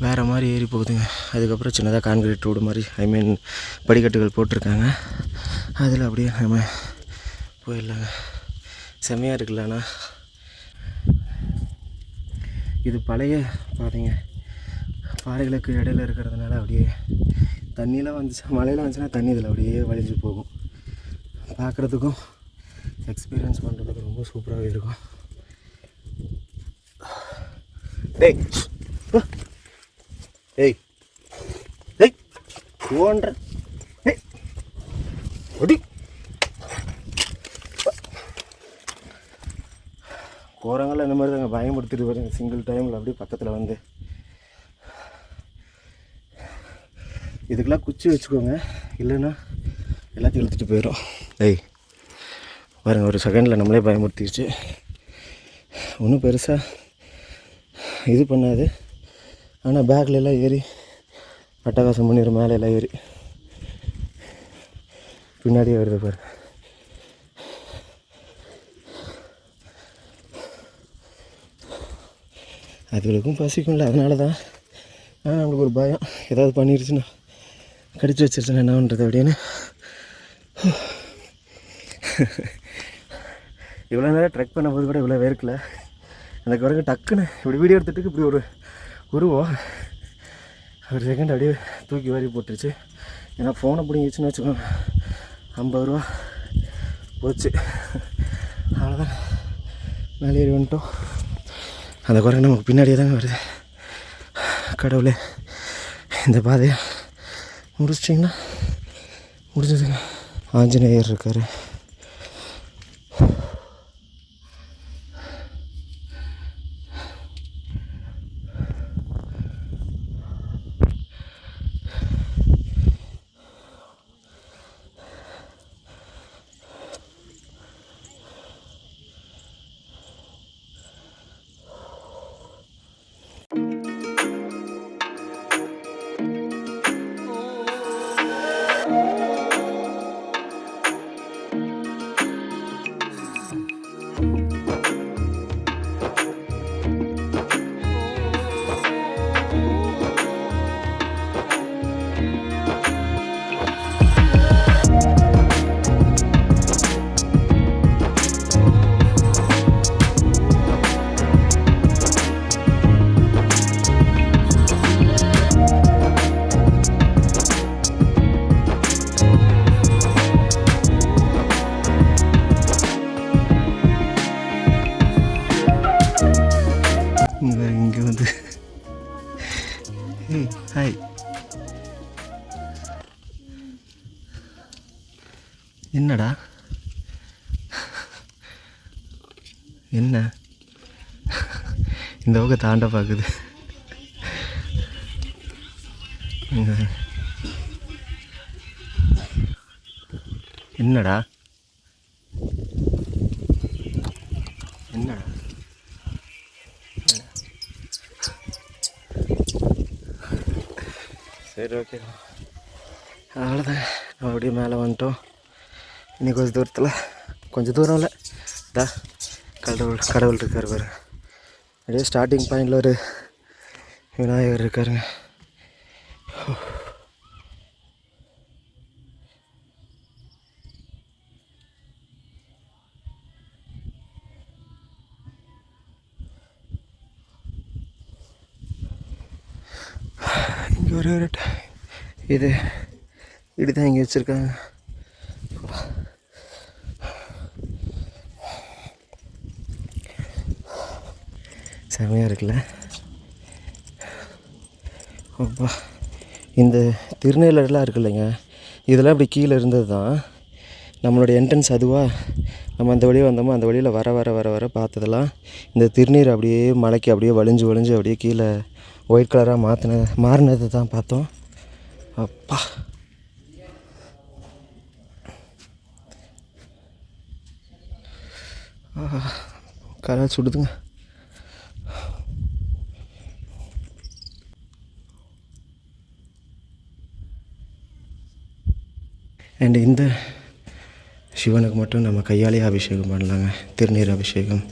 வேறு மாதிரி ஏறி போகுதுங்க. அதுக்கப்புறம் சின்னதாக கான்கிரீட் ரோடு மாதிரி படிக்கட்டுகள் போட்டிருக்காங்க. அதில் அப்படியே நம்ம போயிடலாங்க. செம்மையாக இருக்குல்லண்ணா. இது பழைய பாதைங்க. பாறைகளுக்கு இடையில இருக்கிறதுனால அப்படியே தண்ணியெலாம் வந்துச்சு, மழையெல்லாம் வந்துச்சுன்னா தண்ணி இதில் அப்படியே வழிஞ்சு போகும். பார்க்குறதுக்கும் எக்ஸ்பீரியன்ஸ் பண்ணுறதுக்கும் ரொம்ப சூப்பராகவே இருக்கும். டேய் ஏய் ஏய் ஓன்ற ஏய் ஒடி போகிறவங்களாம் இந்த மாதிரி தாங்க பயன்படுத்திட்டு வருங்க. சிங்கிள் டைமில் அப்படியே பக்கத்தில் வந்து இதுக்கெல்லாம் குச்சி வச்சுக்கோங்க, இல்லைன்னா எல்லாத்தையும் இழுத்துட்டு போயிடும். ஏய் பாருங்கள், ஒரு செகண்டில் நம்மளே பயமுறுத்திடுச்சு. ஒன்றும் பெருசாக இது பண்ணாது, ஆனால் பேக்லெலாம் ஏறி அட்டகாசம் பண்ணிடும். மேலே எல்லாம் ஏறி பின்னாடியே வருது பாரு. அதுகளுக்கும் பசிக்கும்ல, அதனால தான். ஆனால் நம்மளுக்கு ஒரு பயம், ஏதாவது பண்ணிடுச்சுன்னா கடிச்சு வச்சிருச்சுன்னா என்ன பண்ணுறது அப்படின்னு. இவ்வளோ நேரம் ட்ரெக் பண்ணும்போது கூட இவ்வளோ வேர்க்கல. அந்த குரங்கு டக்குன்னு இப்படி வீடியோ எடுத்துகிட்டு இப்படி ஒரு உருவம் ஒரு செகண்ட் அப்படியே தூக்கி வாரி போட்டுருச்சு. ஏன்னா ஃபோனை பிடிங்கிச்சுன்னு வச்சுக்கோங்க, 50 ரூபா போச்சு. அவ்வளோதான். மேலே ஏறி வந்துட்டோம். அந்த குரங்கு நமக்கு பின்னாடியே தாங்க வருது. கடவுளே, இந்த பாதையை முடிச்சிட்டிங்கன்னா முடிஞ்சதுங்க. ஆஞ்சநேயர் இருக்கார். இங்கே வந்து ஹாய், என்னடா என்ன இந்த பக்கம் தாண்ட பார்க்குது. என்னடா என்னடா சரி, ஓகே, அவ்வளோதான். அப்படியே மேலே வந்துட்டோம். இன்னைக்கு கொஞ்சம் தூரம் இல்லை, கடவுள் இருக்கார் பாரு. அப்படியே ஸ்டார்டிங் பாயிண்டில் ஒரு விநாயகர் இருக்காருங்க. இங்கே ஒரு இதுதான் இங்கே வச்சுருக்காங்க. செமையாக இருக்குல்ல. அப்பா, இந்த திருநெல்வேலிலாம் இருக்கு இல்லைங்க, இதெல்லாம் இப்படி கீழே இருந்தது தான் நம்மளுடைய என்ட்ரன்ஸ். அதுவாக நம்ம அந்த வழியாக வந்தோமோ அந்த வழியில் வர வர வர வர பார்த்ததெல்லாம் இந்த திருநீர் அப்படியே மலைக்கு அப்படியே வழிஞ்சு அப்படியே கீழே ஒயிட் கலராக மாறினது தான் பார்த்தோம். அப்பா, கரை சுடுதுங்க. அண்ட் இந்த சிவனுக்கு மட்டும் நம்ம கையாலேயே அபிஷேகம் பண்ணலாங்க. திருநீர் அபிஷேகம்,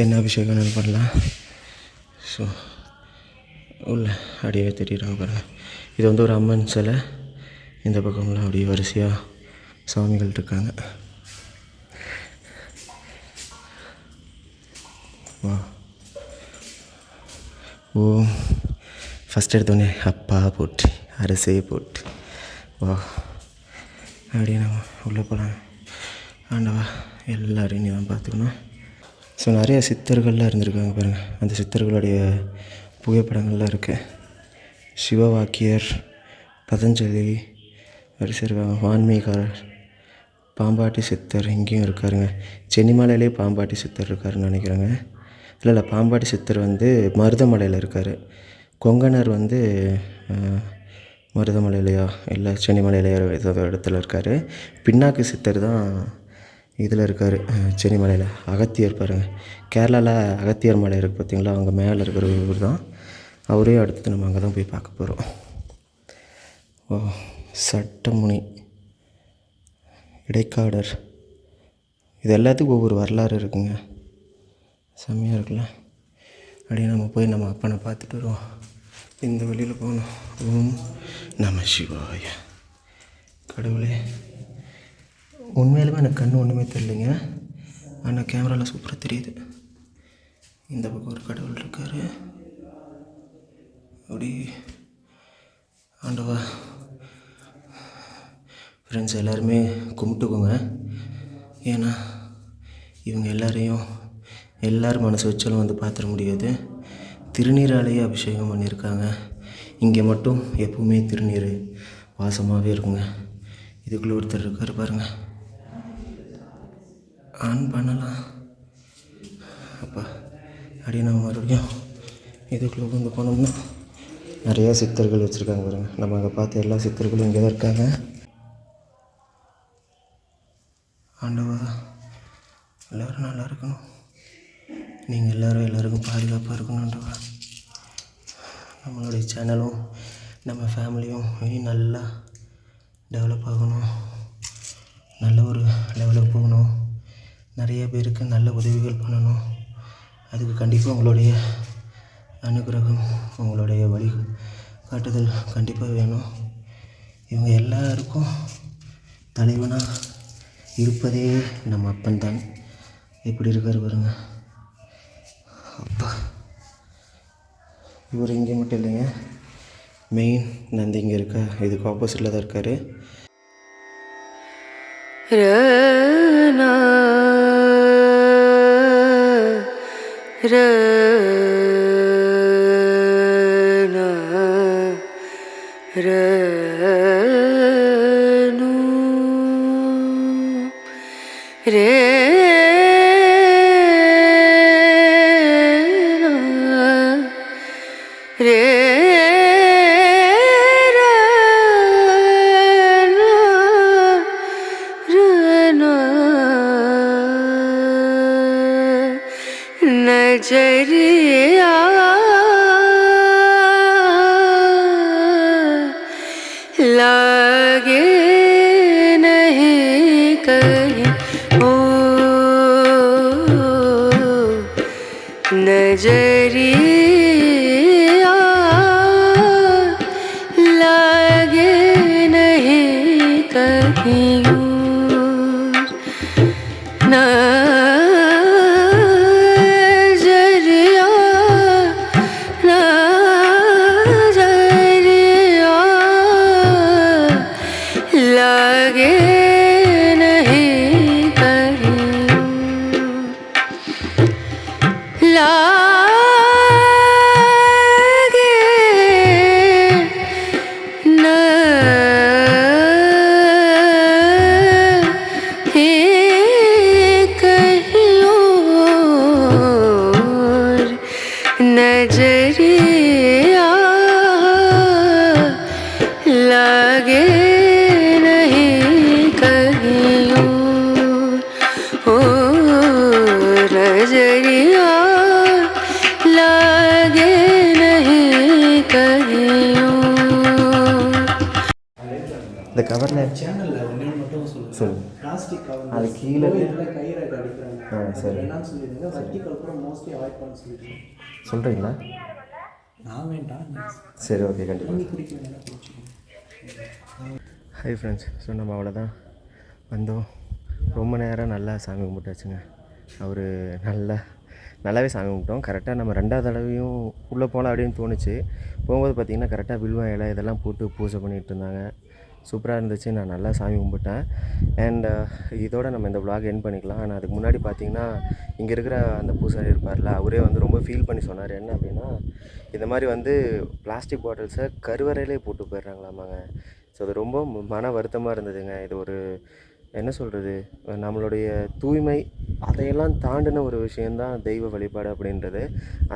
என்ன அபிஷேகம்னு பண்ணலாம். ஸோ உள்ள அப்படியே தெரியுறாங்க பாருங்கள். இது வந்து ஒரு அம்மன் சிலை. இந்த பக்கம்லாம் அப்படியே வரிசையாக சாமிகள் இருக்காங்க. வா, ஓ, ஃபஸ்ட் எடுத்தோடனே அப்பா போட்டு அரசே போட்டு வா, அப்படியே நம்ம உள்ளே போகலாம். ஆண்டவா, எல்லோரையும் நீ தான் பார்த்துக்கணும். ஸோ நிறைய சித்தர்கள்லாம் இருந்திருக்காங்க பாருங்கள். அந்த சித்தர்களுடைய புகைப்படங்கள்லாம் இருக்குது. சிவவாக்கியர், பதஞ்சலி வரிசை இருக்காங்க. வான்மீகாரர், பாம்பாட்டி சித்தர் இங்கேயும் இருக்காருங்க. சென்னிமலையிலே பாம்பாட்டி சித்தர் இருக்காருன்னு நினைக்கிறேங்க. இல்லை, பாம்பாட்டி சித்தர் வந்து மருதமலையில் இருக்கார். கொங்கணர் வந்து மருதமலையிலையா இல்லை சென்னிமலையிலையா ஏதோ இடத்துல இருக்கார். பின்னாக்கு சித்தர் தான் இதில் இருக்கார், சென்னிமலையில். அகத்தியர் பாருங்கள், கேரளாவில் அகத்தியர் மலை இருக்குது பார்த்திங்களா, அங்கே மேலே இருக்கிற ஊர் தான் அவரே. அடுத்து நம்ம அங்கே தான் போய் பார்க்க போகிறோம். ஓ, சட்டமுனி, இடைக்காடர், இது எல்லாத்துக்கும் ஒவ்வொரு வரலாறு இருக்குங்க. செம்மையாக இருக்குல்ல. அப்படியே நம்ம போய் நம்ம அப்பனை பார்த்துட்டு வருவோம். இந்த வழியில் போகணும். ஓம் நம சிவாய. கடவுளே, உண்மையிலுமே எனக்கு கண்ணு ஒன்றுமே தெரியலைங்க, ஆனால் கேமராவில் சூப்பராக தெரியுது. இந்த பக்கம் ஒரு கடவுள் இருக்கார். அப்படி ஆண்டவா, ஃப்ரெண்ட்ஸ் எல்லாருமே கும்பிட்டுக்கோங்க. ஏன்னா இவங்க எல்லாரையும் எல்லோரும் மனசு வச்சாலும் வந்து பார்த்துட முடியாது. திருநீராலேயே அபிஷேகம் பண்ணியிருக்காங்க. இங்கே மட்டும் எப்பவுமே திருநீர் வாசமாகவே இருக்குங்க. இதுக்குள்ளே ஒருத்தர் இருக்கார் பாருங்கள். ஆன் பண்ணலாம். அப்பா அப்படியே நம்ம மறுபடியும் இதுக்குள்ளே வந்து போனோம்னா நிறையா சித்தர்கள் வச்சுருக்காங்க பாருங்கள். நம்ம அங்கே பார்த்த எல்லா சித்தர்களும் இங்கே தான் இருக்காங்க. ஆண்டவா, எல்லோரும் நல்லா இருக்கணும். நீங்கள் எல்லோருக்கும் பாதுகாப்பாக இருக்கணும் ஆண்டவா. நம்மளுடைய சேனலும் நம்ம ஃபேமிலியும் இனி நல்லா டெவலப் ஆகணும். நல்ல ஒரு லெவலுக்கு போகணும். நிறைய பேருக்கு நல்ல உதவிகள் பண்ணணும். அதுக்கு கண்டிப்பாக உங்களுடைய அனுகிரகம், உங்களுடைய வழி காட்டுதல் கண்டிப்பாக வேணும். இவங்க எல்லாருக்கும் தலைவனாக இருப்பதே நம்ம அப்பன் தான். எப்படி இருக்கார் பாருங்க. அப்பா, இவர் இங்கே மட்டும் இல்லைங்க, மெயின் நந்தி இங்கே இருக்கா, இதுக்கு ஆப்போசிட்டில் தான் இருக்கார். नजरिया लागे नहीं कहीं ओ नजरिया लागे नहीं कहीं नजरिया लागे नहीं कहीं ओ नजरिया लागे नहीं कहीं இந்த கவரில் சேனலில் ஒன்று மட்டும் சொல்லுங்கள். பிளாஸ்டிக் கவர் அது கீழே கயிறை அடிக்கிறாங்க. சரி, என்னன்னு சொல்லிடுங்க. வர்டிகல் கூட மோஸ்ட்லி அவாய்ட் பண்ண சொல்லிடுங்க. சொல்கிறீங்களா? நான் வேண்டாம், சரி, ஓகே, கண்டிப்பாக. நீங்கள் குடிக்க வேண்டாம், குடிச்சிக்கோங்க. Hi friends. ஸோ நம்ம அவ்வளோதான் வந்தோம். ரொம்ப நேரம் நல்லா சாமி கும்பிட்டாச்சுங்க. அவர் நல்லாவே சாமி கும்பிட்டோம். கரெக்டாக நம்ம 2வது தடவையும் உள்ளே போகலாம் அப்படின்னு தோணுச்சு. போகும்போது பார்த்திங்கன்னா கரெக்டாக வில்வம் இலை இதெல்லாம் போட்டு பூஜை பண்ணிகிட்டு இருந்தாங்க. சூப்பராக இருந்துச்சு. நான் நல்லா சாமி கும்பிட்டேன். அண்ட் இதோடு நம்ம இந்த vlog எண்ட் பண்ணிக்கலாம். ஆனால் அதுக்கு முன்னாடி பார்த்திங்கன்னா இங்கே இருக்கிற அந்த பூசாரி இருப்பார்ல, அவரே வந்து ரொம்ப ஃபீல் பண்ணி சொன்னார். என்ன அப்படின்னா, இந்த மாதிரி வந்து பிளாஸ்டிக் பாட்டில்ஸை கருவறையிலே போட்டு போயிடுறாங்களாமாங்க. ஸோ அது ரொம்ப மன வருத்தமாக இருந்ததுங்க. இது ஒரு என்ன சொல்கிறது, நம்மளுடைய தூய்மை அதையெல்லாம் தாண்டின ஒரு விஷயந்தான் தெய்வ வழிபாடு அப்படின்றது.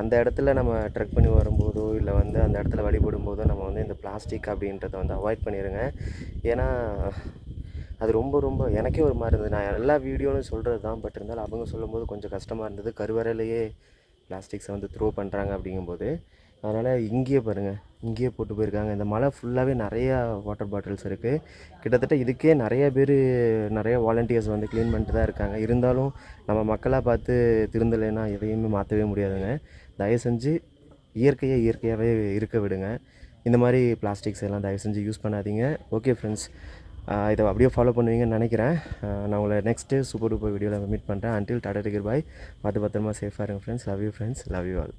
அந்த இடத்துல நம்ம ட்ரெக் பண்ணி வரும்போதோ இல்லை வந்து அந்த இடத்துல வழிபடும் போதோ நம்ம வந்து இந்த பிளாஸ்டிக் அப்படின்றத வந்து அவாய்ட் பண்ணிடுங்க. ஏன்னா அது ரொம்ப எனக்கே ஒரு மாதிரி இருந்தது. நான் எல்லா வீடியோவும் சொல்கிறது தான், பட் இருந்தாலும் அவங்க சொல்லும்போது கொஞ்சம் கஷ்டமாக இருந்தது. கருவறையிலேயே பிளாஸ்டிக்ஸை வந்து த்ரோ பண்ணுறாங்க அப்படிங்கும்போது. அதனால் இங்கேயே பாருங்கள், இங்கேயே போட்டு போயிருக்காங்க. இந்த மலை ஃபுல்லாகவே நிறையா வாட்டர் பாட்டில்ஸ் இருக்குது. கிட்டத்தட்ட இதுக்கே நிறைய பேர், நிறைய வாலண்டியர்ஸ் வந்து க்ளீன் பண்ணிட்டு தான் இருக்காங்க. இருந்தாலும் நம்ம மக்களாக பார்த்து திருந்தலைன்னா எதையுமே மாற்றவே முடியாதுங்க. தயவு செஞ்சு இயற்கையை இயற்கையாகவே இருக்க விடுங்க. இந்த மாதிரி பிளாஸ்டிக்ஸ் எல்லாம் தயவு செஞ்சு யூஸ் பண்ணாதீங்க. ஓகே ஃப்ரெண்ட்ஸ், இதை அப்படியே ஃபாலோ பண்ணுவீங்கன்னு நினைக்கிறேன். நான் உங்களை நெக்ஸ்ட்டு சூப்பர் டூப்பர் வீடியோவில் மீட் பண்ணுறேன். அன்டில் டாடா டேக் கேர், பாய். பார்த்து பத்திரமா சேஃபாக இருங்க friends. Love you friends, love you all.